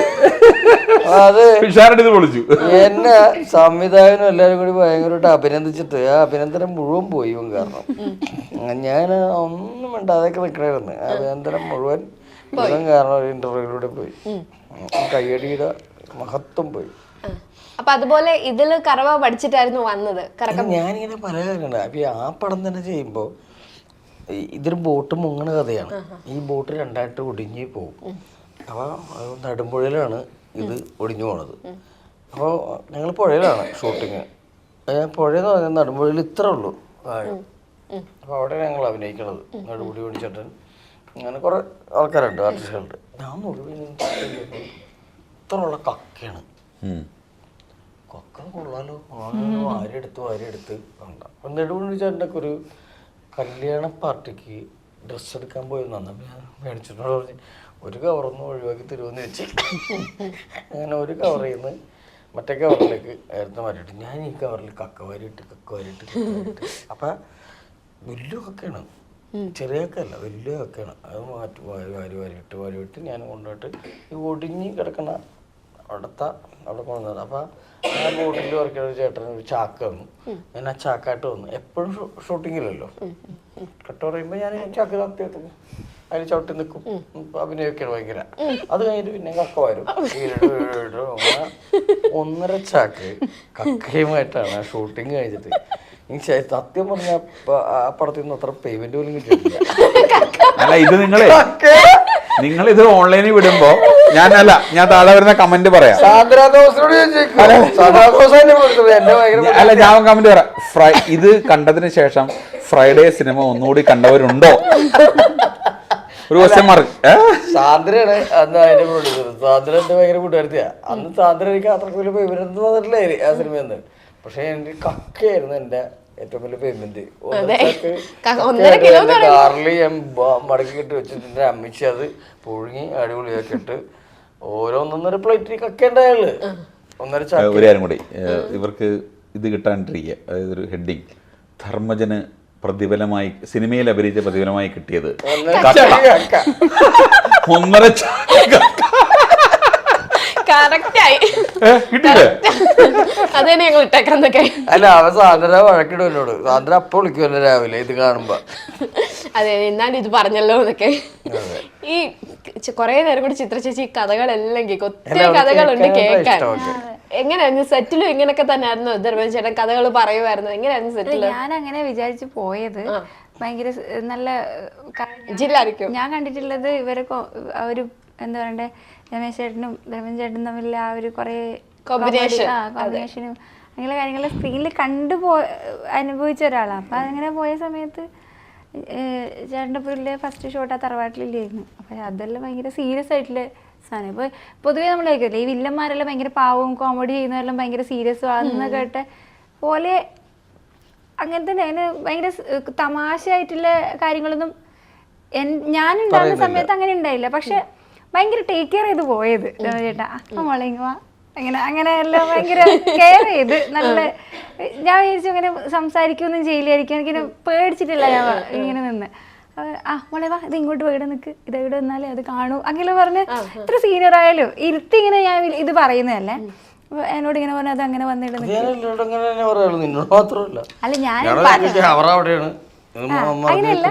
അത് പിഷാരടി പൊളിച്ചു. എന്നെ സംവിധായകനും എല്ലാവരും കൂടി ഭയങ്കരമായിട്ട് അഭിനന്ദിച്ചിട്ട് ആ അഭിനന്ദനം മുഴുവൻ പോയി. കാരണം ഞാൻ ഒന്നും വേണ്ടാതൊക്കെ നിൽക്കണമായിരുന്നു. അഭിനന്ദനം മുഴുവൻ കാരണം ഒരു ഇന്റർവ്യൂയിലൂടെ പോയി. കയ്യടിയുടെ മഹത്വം പോയി. അപ്പൊ അതുപോലെ ഇതില് കറവ പഠിച്ചിട്ടായിരുന്നു വന്നത്. ഞാനിങ്ങനെ പല കാര്യമുണ്ട്. അപ്പൊ ആ പടം തന്നെ ചെയ്യുമ്പോ ഇതൊരു ബോട്ട് മുങ്ങണ കഥയാണ്. ഈ ബോട്ട് 2ആയിട്ട് ഒടിഞ്ഞ് പോകും. അപ്പൊ നെടുമ്പുഴയിലാണ് ഇത് ഒടിഞ്ഞു പോണത്. അപ്പോൾ ഞങ്ങൾ പുഴയിലാണ് ഷൂട്ടിങ്. പുഴയെന്ന് പറഞ്ഞാൽ നെടുമ്പുഴയിൽ ഇത്ര ഉള്ളൂ ആഴം. അപ്പോൾ അവിടെ ഞങ്ങൾ അഭിനയിക്കണത്. നെടുമുടി ഓടിച്ചേട്ടൻ, അങ്ങനെ കുറേ ആൾക്കാരുണ്ട്, ആർട്ടിസ്റ്റുകളുണ്ട്. ഞാൻ മുഴുവൻ ഇത്ര ഉള്ള കക്കയാണ്. കൊക്ക കൊള്ളാലോ, വാരിയെടുത്ത് വേണ്ട. അപ്പം നെടുമുടി ചേട്ടൻ്റെ ഒക്കെ ഒരു കല്യാണ പാർട്ടിക്ക് ഡ്രസ്സ് എടുക്കാൻ പോയി നന്നപ്പോൾ ഞാൻ മേടിച്ചിട്ടോട് പറഞ്ഞ് ഒരു കവറൊന്നും ഒഴിവാക്കി തരുമെന്ന് വെച്ച് അങ്ങനെ ഒരു കവറിൽ നിന്ന് മറ്റേ കവറിലേക്ക് നേരത്തെ മാറ്റിയിട്ട് ഞാൻ ഈ കവറിൽ കക്ക വാരിയിട്ട് അപ്പം വലിയ കക്കയാണ്, ചെറിയ കക്കയല്ല, വലിയ കക്കയാണ്. അത് വാരിയിട്ട് ഞാൻ കൊണ്ടുപോയിട്ട് ഈ ഒടിഞ്ഞ് കിടക്കണ അവിടെ കൊണ്ടുവന്നത്. അപ്പം ആ ബോട്ടിൽ വർക്കുന്ന ഒരു ചേട്ടൻ ഒരു ചാക്ക് വന്നു. ഞാൻ ആ ചാക്കായിട്ട് വന്നു. എപ്പോഴും ഷൂട്ടിങ്ങില്ലല്ലോ. കട്ട് പറയുമ്പോൾ ഞാൻ ചാക്ക് തത്തി അതിൽ ചവിട്ടി നിൽക്കും, അഭിനയൊക്കെയാണ് ഭയങ്കര. അത് കഴിഞ്ഞിട്ട് പിന്നെ കക്ക വരും. 1.5 ചാക്ക് കക്കയുമായിട്ടാണ് ആ ഷൂട്ടിങ് കഴിഞ്ഞിട്ട്. എനിക്ക് സത്യം പറഞ്ഞ ആ പടത്തിൽ നിന്ന് അത്ര പേയ്മെന്റ് പോലും കിട്ടിയിട്ടില്ല. അല്ല, ഇത് നിങ്ങൾ ഇത് ഓൺലൈനിൽ വിടുമ്പോ ഞാൻ താഴെ വരുന്ന കമന്റ് പറയാം. അല്ല, ഞാൻ കമന്റ് പറയാം. ഇത് കണ്ടതിന് ശേഷം ഫ്രൈഡേ സിനിമ ഒന്നുകൂടി കണ്ടവരുണ്ടോ? ഒരു ക്വസ്റ്റ്യൻ മാർക്ക്. സാന്ദ്രയാണ് അന്ന് അതിന്റെ പ്രൊഡ്യൂസർ. സാന്ദ്ര എന്റെ ഭയങ്കര കൂട്ടുകാരത്തിയാ. അന്ന് സാന്ദ്ര എനിക്ക് അത്രക്ക് വലിയ പേയ്മെന്റ് തന്നിട്ടില്ലേ ആ സിനിമയെന്ന്. പക്ഷെ എനിക്ക് കക്കയായിരുന്നു എന്റെ ഏറ്റവും വലിയ പേയ്മെന്റ്. കാറിൽ ഞാൻ മടക്കി കെട്ടി വെച്ചിട്ട് അമ്മിച്ച് അത് പുഴുങ്ങി അടിപൊളിയാക്കി ഇട്ട് ഓരോന്നൊന്നര പ്ലേറ്റ് കക്കേണ്ടയാള് 1.5 ചാക്ക്. ഒരു കാര്യം കൂടി, ഇവർക്ക് ഇത് കിട്ടാണ്ടിരിക്കുക. അതായത് ഒരു ഹെഡിങ്, ധർമ്മജന് പ്രതിഫലമായി സിനിമയിൽ അഭിനയിച്ച പ്രതിഫലമായി കിട്ടിയത് 1.5 ചാക്ക്. കറക്റ്റായി. കിട്ടിയില്ലേ? അത് തന്നെ ഞങ്ങൾ ഇട്ടേക്കുന്നൊക്കെ. അല്ല അവൻ സാന്ദ്ര വഴക്കിടുമല്ലോട്. സാന്ദ്ര അപ്പൊ വിളിക്കുമല്ലോ രാവിലെ ഇത് കാണുമ്പോ. അതെ, എന്നാലും ഇത് പറഞ്ഞല്ലോ എന്നൊക്കെ. ഈ കൊറേ നേരം കൂടി ചിത്ര ചേച്ചി കഥകളെല്ലാം കേൾക്കും. ഒത്തിരി കഥകളുണ്ട് കേൾക്കാൻ. എങ്ങനെയായിരുന്നു സെറ്റിലും ഇങ്ങനൊക്കെ തന്നെ ആയിരുന്നു? ധർമ്മജൻ ചേട്ടൻ കഥകൾ പറയുമായിരുന്നു. എങ്ങനെയായിരുന്നു സെറ്റില്? ഞാൻ അങ്ങനെ വിചാരിച്ചു പോയത് ഭയങ്കര നല്ല ജില്ലായിരിക്കും. ഞാൻ കണ്ടിട്ടുള്ളത് ഇവരെ ഒരു എന്താ പറയണ്ടേ, രമേശ് ചേട്ടനും ധർമ്മജൻ ചേട്ടനും തമ്മിൽ ആ ഒരു കുറെ കോമ്പിനേഷനും അങ്ങനെ കാര്യങ്ങൾ സ്ക്രീനിൽ അനുഭവിച്ച ഒരാളാണ്. അപ്പം അങ്ങനെ പോയ സമയത്ത് ചേട്ടൻ്റെ പുള്ളിലെ ഫസ്റ്റ് ഷോട്ട് ആ തറവാട്ടിലില്ലായിരുന്നു. അപ്പം അതെല്ലാം ഭയങ്കര സീരിയസ് ആയിട്ടുള്ള സാധനം. ഇപ്പോൾ പൊതുവേ നമ്മൾ കേൾക്കില്ലേ ഈ വില്ലന്മാരെല്ലാം ഭയങ്കര പാവവും കോമഡി ചെയ്യുന്നവരെല്ലാം ഭയങ്കര സീരിയസ് ആണെന്ന് കേട്ട പോലെ അങ്ങനെ തന്നെ അതിന് ഭയങ്കര തമാശയായിട്ടുള്ള കാര്യങ്ങളൊന്നും ഞാനുണ്ടാകുന്ന സമയത്ത് അങ്ങനെ ഉണ്ടായില്ല. പക്ഷെ ഭയങ്കര ടേക്ക് കെയർ ചെയ്ത് പോയത് ചേട്ടാ. മോളെങ്ങുവാ അങ്ങനെ എല്ലാം ഭയങ്കര കെയർ ചെയ്ത് നല്ല. ഞാൻ വിചാരിച്ചു അങ്ങനെ സംസാരിക്കുകയൊന്നും ചെയ്യില്ലായിരിക്കും, എനിക്കിങ്ങനെ പേടിച്ചിട്ടില്ല ഞാൻ ഇങ്ങനെ നിന്ന്. മോളെ വാ, ഇത് ഇങ്ങോട്ട് വീട് നിൽക്ക്, ഇത് ഇവിടെ വന്നാലേ അത് കാണൂ അങ്ങനെ പറഞ്ഞ് ഇത്ര സീനിയർ ആയാലും ഇരുത്തി ഇങ്ങനെ ഞാൻ ഇത് പറയുന്നതല്ലേ. എന്നോട് ഇങ്ങനെ പറഞ്ഞാൽ അത് അങ്ങനെ വന്നിട്ട് അല്ല ഞാൻ അങ്ങനെയല്ല.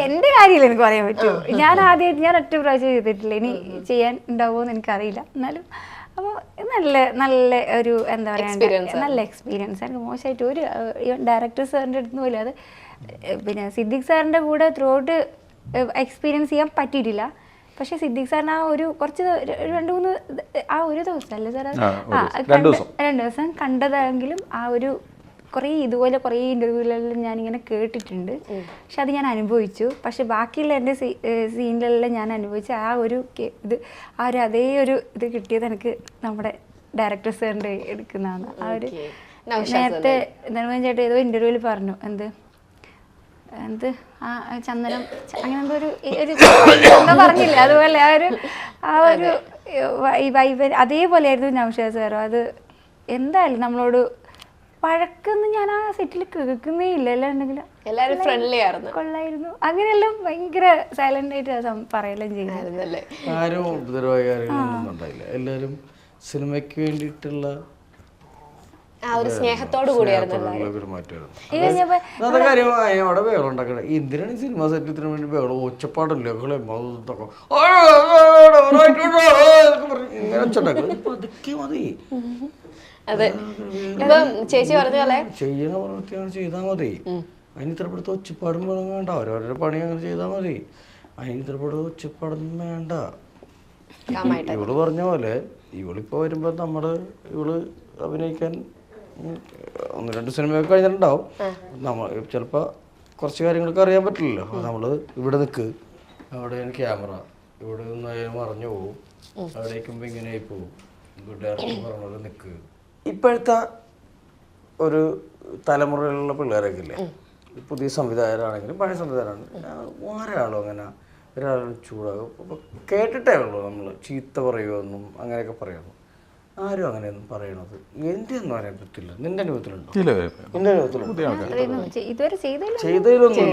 എന്റെ കാര്യമില്ല എനിക്ക് പറയാൻ പറ്റുമോ. ഞാൻ ഒറ്റ പ്രാവശ്യം ചെയ്തിട്ടില്ല, ഇനി ചെയ്യാൻ ഉണ്ടാവുമോന്ന് എനിക്കറിയില്ല. എന്നാലും അപ്പോൾ നല്ല ഒരു എന്താ പറയാ നല്ല എക്സ്പീരിയൻസ്. എനിക്ക് മോശമായിട്ട് ഒരു ഡയറക്ടർ സാറിൻ്റെ അടുത്ത് പോലും അത് പിന്നെ സിദ്ദിഖ് സാറിൻ്റെ കൂടെ ത്രൂ ഔട്ട് എക്സ്പീരിയൻസ് ചെയ്യാൻ പറ്റിയിട്ടില്ല. പക്ഷെ സിദ്ദിഖ് സാറിന് ആ ഒരു കുറച്ച് 2-3 ആ ഒരു ദിവസം അല്ലേ സാർ 2 ദിവസം കണ്ടതെങ്കിലും ആ ഒരു ഇതുപോലെ കുറേ ഇൻ്റർവ്യൂകളിലെല്ലാം ഞാനിങ്ങനെ കേട്ടിട്ടുണ്ട്. പക്ഷെ അത് ഞാൻ അനുഭവിച്ചു. പക്ഷെ ബാക്കിയുള്ള എൻ്റെ സീനിലെല്ലാം ഞാൻ അനുഭവിച്ച ആ ഒരു അതേ ഒരു ഇത് കിട്ടിയത് എനിക്ക് നമ്മുടെ ഡയറക്ടർ സാറിൻ്റെ എടുക്കുന്നതാണ്. ആ ഒരു നേരത്തെ ധർമ്മജൻ ചേട്ടൻ ഏതോ ഇൻ്റർവ്യൂവിൽ പറഞ്ഞു എന്ത് ആ ചന്ദനം അങ്ങനെ എന്തോ ഒരു എന്താ പറഞ്ഞില്ല, അതുപോലെ ആ ഒരു വൈബ് അതേപോലെയായിരുന്നു നൗഷാദ് സാറും. അത് എന്തായാലും നമ്മളോട് വഴക്കൊന്നും ഞാൻ ആ സെറ്റിൽ കേൾക്കുന്നേ ഇല്ല. എല്ലാവരും ഫ്രണ്ട്ലി ആയിരുന്നു, കൊള്ളായിരുന്നു. അങ്ങനെയെല്ലാം ഭയങ്കര സൈലന്റ് ആയിട്ട് പറയെല്ലാം ചെയ്യുന്നല്ലേ. ആരും ഉപദ്രവമായ കാര്യങ്ങളൊന്നും ഉണ്ടായില്ല. എല്ലാവരും സിനിമയ്ക്ക് വേണ്ടിയിട്ടുള്ള ആ ഒരു സ്നേഹത്തോടു കൂടിയായിരുന്നു. അവിടെ ബഹളുണ്ടാക്കണേ എന്തിനാണ് സിനിമ സെറ്റത്തിന് വേണ്ടി ബഹളം? ഒച്ചപ്പാടല്ലേ ഇങ്ങനെ ഒച്ചുണ്ടാക്കും മതി. അതെ, ഇപ്പൊ ചേച്ചി പറഞ്ഞ പോലെ ചെയ്യുന്ന പ്രവൃത്തി അങ്ങനെ ചെയ്താൽ മതി. അതിന് ഇത്രപ്പെടുത്ത ഒച്ചപ്പാടും വേണ്ട. ഓരോരോ പണി അങ്ങനെ ചെയ്താൽ മതി. അതിന് ഇത്രപ്പെടുത്ത ഒച്ചപ്പാടൊന്നും വേണ്ട. ഇവള് പറഞ്ഞ പോലെ ഇവളിപ്പോ വരുമ്പോ ഇവള് അഭിനയിക്കാൻ 1-2 സിനിമയൊക്കെ കഴിഞ്ഞിട്ടുണ്ടാവും. നമ്മൾ ചിലപ്പോൾ കുറച്ച് കാര്യങ്ങളൊക്കെ അറിയാൻ പറ്റില്ലല്ലോ. നമ്മൾ ഇവിടെ നിൽക്ക്, അവിടെ ക്യാമറ, ഇവിടെ നിന്ന് മറഞ്ഞു പോവും, അവിടെ നിൽക്കുമ്പോൾ ഇങ്ങനെ ആയി പോവും, ഡയറക്ടർ പറഞ്ഞത് നിൽക്ക്. ഇപ്പോഴത്തെ ഒരു തലമുറയിലുള്ള പിള്ളേരൊക്കെ ഇല്ലേ, പുതിയ സംവിധായകരാണെങ്കിലും പഴയ സംവിധായകരാണെങ്കിലും ഒരാളും അങ്ങനെ ഒരാളും ചൂടാകും കേട്ടിട്ടേ ഉള്ളൂ. നമ്മൾ ചീത്ത പറയുമെന്നും അങ്ങനെയൊക്കെ പറയുന്നു. ആരും അങ്ങനെയൊന്നും പറയണത് എൻ്റെ ഒന്നും അറിയാൻ പറ്റില്ല. നിന്റെ അനുഭവത്തിലുണ്ടോ? നിന്റെ അനുഭവത്തിലുണ്ടോ? ചെയ്തതിലൊന്നും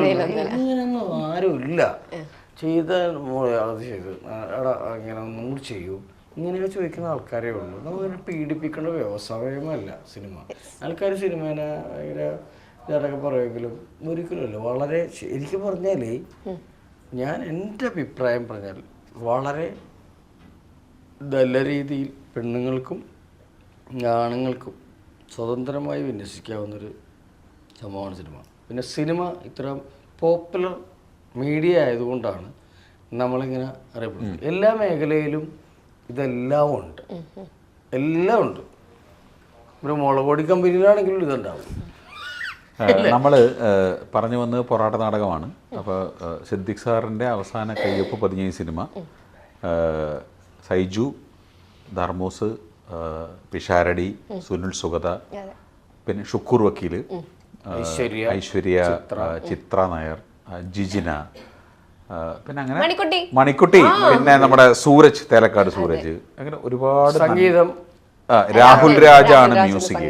ആരും ഇല്ല. ചെയ്ത അത് ചെയ്ത് എടാ ഇങ്ങനെ ഒന്നും ചെയ്യൂ ഇങ്ങനെയൊക്കെ ചോദിക്കുന്ന ആൾക്കാരേ ഉള്ളൂ. നമുക്കിങ്ങനെ പീഡിപ്പിക്കേണ്ട വ്യവസായമല്ല സിനിമ. ആൾക്കാർ സിനിമേനെ ഭയങ്കര ഇതൊക്കെ പറയുമെങ്കിലും ഒരിക്കലുമല്ല. വളരെ എനിക്ക് പറഞ്ഞാൽ ഞാൻ എൻ്റെ അഭിപ്രായം പറഞ്ഞാൽ വളരെ നല്ല രീതിയിൽ പെണ്ണുങ്ങൾക്കും ആണുങ്ങൾക്കും സ്വതന്ത്രമായി വിന്യസിക്കാവുന്നൊരു സംഭവമാണ് സിനിമ. പിന്നെ സിനിമ ഇത്ര പോപ്പുലർ മീഡിയ ആയതുകൊണ്ടാണ് നമ്മളിങ്ങനെ അറിയപ്പെടുന്നത്. എല്ലാ മേഖലയിലും ഇതെല്ലാം ഉണ്ട്, എല്ലാം ഉണ്ട്. ഒരു മുളകൊടി കമ്പനിയിലാണെങ്കിലും ഇതുണ്ടാവും. നമ്മൾ പറഞ്ഞു വന്നത് പൊറാട്ട നാടകമാണ്. അപ്പോൾ സിദ്ദിഖ് സാറിൻ്റെ അവസാന കയ്യൊപ്പ് പതിഞ്ഞ ഈ സിനിമ സൈജു, ധർമ്മൂസ്, പിഷാരടി, സുനിൽ സുഗത, പിന്നെ ഷുക്കൂർ വക്കീൽ, ഐശ്വര്യ, ചിത്ര നായർ, ജിജിന, പിന്നെ അങ്ങനെ മണിക്കുട്ടി, പിന്നെ നമ്മുടെ സൂരജ്, തേലക്കാട് സൂരജ്, അങ്ങനെ ഒരുപാട് സംഗീതം. രാഹുൽ രാജാണ് മ്യൂസിക്,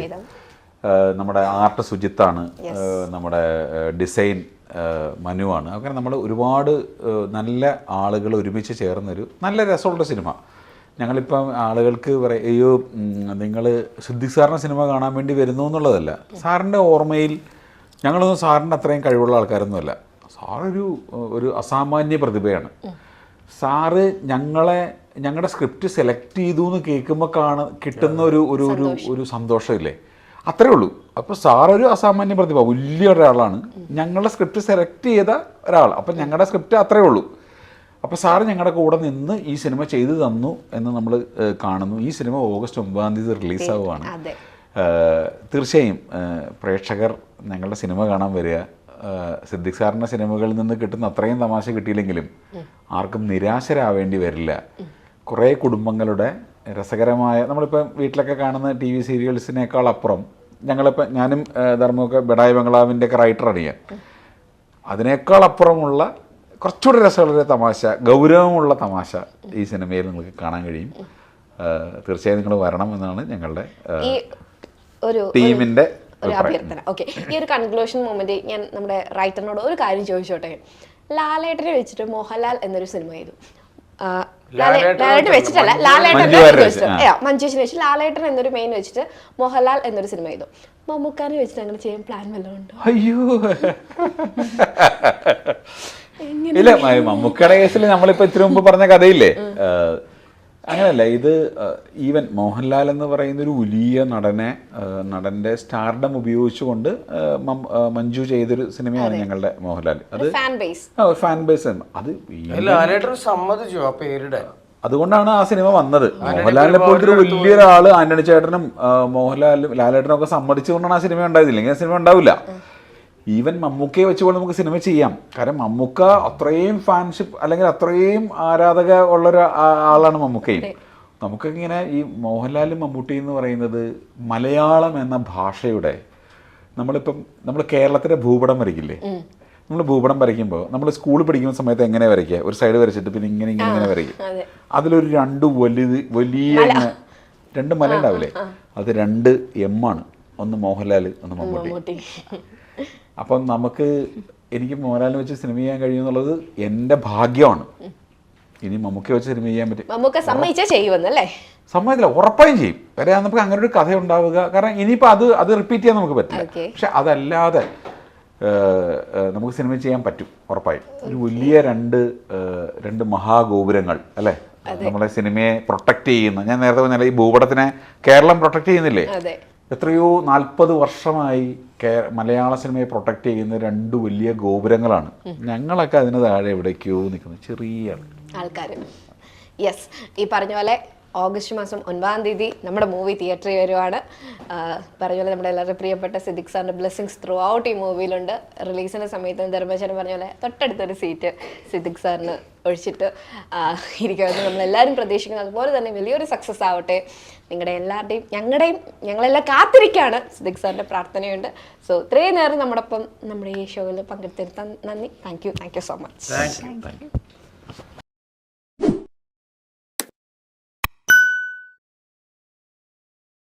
നമ്മുടെ ആർട്ട് സുജിത്താണ്, നമ്മുടെ ഡിസൈൻ മനുവാണ്. അങ്ങനെ നമ്മൾ ഒരുപാട് നല്ല ആളുകൾ ഒരുമിച്ച് ചേർന്നൊരു നല്ല രസമുള്ള സിനിമ. ഞങ്ങളിപ്പം ആളുകൾക്ക് പറയും അയ്യോ നിങ്ങൾ സിദ്ദിഖ് സാറിൻ്റെ സിനിമ കാണാൻ വേണ്ടി വരുന്നു എന്നുള്ളതല്ല. സാറിൻ്റെ ഓർമ്മയിൽ ഞങ്ങളൊന്നും സാറിൻ്റെ അത്രയും കഴിവുള്ള ആൾക്കാരൊന്നുമല്ല. സാറൊരു അസാമാന്യ പ്രതിഭയാണ്. സാറ് ഞങ്ങളുടെ സ്ക്രിപ്റ്റ് സെലക്ട് ചെയ്തു എന്ന് കേൾക്കുമ്പോൾ കിട്ടുന്ന ഒരു സന്തോഷമില്ലേ, അത്രേ ഉള്ളൂ. അപ്പോൾ സാറൊരു അസാമാന്യ പ്രതിഭ, വലിയ ഒരാളാണ്. ഞങ്ങളുടെ സ്ക്രിപ്റ്റ് സെലക്ട് ചെയ്ത ഒരാൾ. അപ്പം ഞങ്ങളുടെ സ്ക്രിപ്റ്റ് അത്രേ ഉള്ളൂ. അപ്പോൾ സാറ് ഞങ്ങളുടെ കൂടെ നിന്ന് ഈ സിനിമ ചെയ്തു തന്നു എന്ന് നമ്മൾ കാണുന്നു. ഈ സിനിമ ഓഗസ്റ്റ് 9 റിലീസാവുകയാണ്. തീർച്ചയായും പ്രേക്ഷകർ ഞങ്ങളുടെ സിനിമ കാണാൻ വരിക. സിദ്ദിഖ് സാറിൻ്റെ സിനിമകളിൽ നിന്ന് കിട്ടുന്ന അത്രയും തമാശ കിട്ടിയില്ലെങ്കിലും ആർക്കും നിരാശരാവേണ്ടി വരില്ല. കുറേ കുടുംബങ്ങളുടെ രസകരമായ, നമ്മളിപ്പോൾ വീട്ടിലൊക്കെ കാണുന്ന TV സീരിയൽസിനേക്കാൾ അപ്പുറം ഞാനും ധർമ്മമൊക്കെ ബഡായി ബംഗ്ലാവിൻ്റെയൊക്കെ റൈറ്ററാണ് ഞാൻ. അതിനേക്കാൾ അപ്പുറമുള്ള കുറച്ചുകൂടി രസമുള്ള തമാശ, ഗൗരവമുള്ള തമാശ ഈ സിനിമയിൽ നിങ്ങൾക്ക് കാണാൻ കഴിയും. തീർച്ചയായും നിങ്ങൾ വരണം എന്നാണ് ഞങ്ങളുടെ ടീമിൻ്റെ ഒരു അഭ്യർത്ഥന. ഓക്കെ, ഈ ഒരു കൺക്ലൂഷൻ മൊമെന്റ് ഞാൻ നമ്മുടെ റൈറ്ററിനോട് ഒരു കാര്യം ചോദിച്ചോട്ടെ. ലാലേട്ടനെ വെച്ചിട്ട് മോഹൻലാൽ എന്നൊരു സിനിമ ചെയ്തു. ലാലേട്ടൻ വെച്ചിട്ടല്ല, മഞ്ജുഷിനെ വെച്ച് ലാലേട്ടൻ എന്നൊരു മെയിൻ വെച്ചിട്ട് മോഹൻലാൽ എന്നൊരു സിനിമ ചെയ്തു. മമ്മൂക്കാനെ വെച്ചിട്ട് അങ്ങനെ ചെയ്യാൻ പ്ലാൻ വല്ലതും ഉണ്ടോ? അയ്യോ, ഇല്ല. മമ്മൂക്കയുടെ കേസിൽ നമ്മളിപ്പോൾ ഇത്തിരി മുമ്പ് പറഞ്ഞ കഥയില്ലേ, അങ്ങനെയല്ല. ഇത് ഈവൻ മോഹൻലാൽ എന്ന് പറയുന്ന ഒരു വലിയ നടൻ്റെ സ്റ്റാർഡം ഉപയോഗിച്ചുകൊണ്ട് മഞ്ജു ചെയ്തൊരു സിനിമയാണ് ഞങ്ങളുടെ മോഹൻലാൽ. അത് ഫാൻ ബേസ് അത് സമ്മതിച്ചു ആ പേരുടെ. അതുകൊണ്ടാണ് ആ സിനിമ വന്നത്. മോഹൻലാലിനെ പോലത്തെ ഒരു വലിയൊരാള് ആന്റണി ചേട്ടനും മോഹൻലാലും ലാലേട്ടനും ഒക്കെ സമ്മതിച്ചുകൊണ്ടാണ് ആ സിനിമ ഉണ്ടായതില്ലെങ്കിൽ ആ സിനിമ ഉണ്ടാവില്ല. ഈവൻ മമ്മൂക്കയെ വെച്ചുകൊണ്ട് നമുക്ക് സിനിമ ചെയ്യാം. കാരണം മമ്മൂക്ക അത്രയും ഫാൻഷിപ്പ് അല്ലെങ്കിൽ അത്രയും ആരാധക ഉള്ളൊരു ആളാണ് മമ്മൂക്കയും. നമുക്കൊക്കെ ഇങ്ങനെ ഈ മോഹൻലാലും മമ്മൂട്ടി എന്ന് പറയുന്നത് മലയാളം എന്ന ഭാഷയുടെ നമ്മൾ കേരളത്തിൻ്റെ ഭൂപടം വരയ്ക്കില്ലേ, നമ്മൾ ഭൂപടം വരയ്ക്കുമ്പോൾ നമ്മൾ സ്കൂളിൽ പഠിക്കുന്ന സമയത്ത് എങ്ങനെ വരയ്ക്കുക, ഒരു സൈഡ് വരച്ചിട്ട് പിന്നെ ഇങ്ങനെ വരയ്ക്കും. അതിലൊരു വലിയ 2 മല ഉണ്ടാവില്ലേ, അത് 2 M ആണ്. ഒന്ന് മോഹൻലാൽ, ഒന്ന് മമ്മൂട്ടി. അപ്പം എനിക്ക് മോഹൻലാലിനെ വെച്ച് സിനിമ ചെയ്യാൻ കഴിയുമെന്നുള്ളത് എൻ്റെ ഭാഗ്യമാണ്. ഇനി മമ്മൂക്ക വെച്ച് സിനിമ ചെയ്യാൻ പറ്റും. സമ്മതിക്കില്ല, ഉറപ്പായും ചെയ്യും. കാര്യം നമുക്ക് അങ്ങനെ ഒരു കഥ ഉണ്ടാവുക. കാരണം ഇനിയിപ്പോൾ അത് റിപ്പീറ്റ് ചെയ്യാൻ നമുക്ക് പറ്റില്ല. പക്ഷെ അതല്ലാതെ നമുക്ക് സിനിമ ചെയ്യാൻ പറ്റും ഉറപ്പായും. ഒരു വലിയ രണ്ട് മഹാഗോപുരങ്ങൾ അല്ലേ, നമ്മളെ സിനിമയെ പ്രൊട്ടക്റ്റ് ചെയ്യുന്ന. ഞാൻ നേരത്തെ പറഞ്ഞാൽ ഈ ഭൂപടത്തിനെ കേരളം പ്രൊട്ടക്റ്റ് ചെയ്യുന്നില്ലേ, എത്രയോ 40 വർഷമായി മലയാള സിനിമയെ പ്രൊട്ടക്റ്റ് ചെയ്യുന്ന 2 വലിയ ഗോപുരങ്ങളാണ്. ഞങ്ങളൊക്കെ അതിന് താഴെ എവിടേക്കോ നിൽക്കുന്ന ചെറിയ ആൾക്കാർ. യെസ്, ഈ പറഞ്ഞ പോലെ ഓഗസ്റ്റ് മാസം 9 നമ്മുടെ മൂവി തിയേറ്ററിൽ വരുവാണ്. പറഞ്ഞ പോലെ നമ്മുടെ എല്ലാവരും പ്രിയപ്പെട്ട സിദ്ദിഖ് സാറിൻ്റെ ബ്ലെസ്സിങ്സ് ത്രൂ ഔട്ട് ഈ മൂവിയിലുണ്ട്. റിലീസിൻ്റെ സമയത്ത് ധർമ്മചേട്ടൻ പറഞ്ഞ പോലെ തൊട്ടടുത്തൊരു സീറ്റ് സിദ്ദിഖ് സാറിന് ഒഴിച്ചിട്ട് ഇരിക്കുമെന്ന് നമ്മളെല്ലാവരും പ്രതീക്ഷിക്കുന്നു. അതുപോലെ തന്നെ വലിയൊരു സക്സസ് ആവട്ടെ. നിങ്ങളുടെ എല്ലാവരുടെയും ഞങ്ങളെല്ലാം കാത്തിരിക്കുകയാണ്. സിദ്ദിഖ് സാറിൻ്റെ പ്രാർത്ഥനയുണ്ട്. സോ ഇത്രയും നേരം നമ്മുടെ ഈ ഷോയിൽ പങ്കെടുത്തിരുത്താൻ നന്ദി. Thank you so much.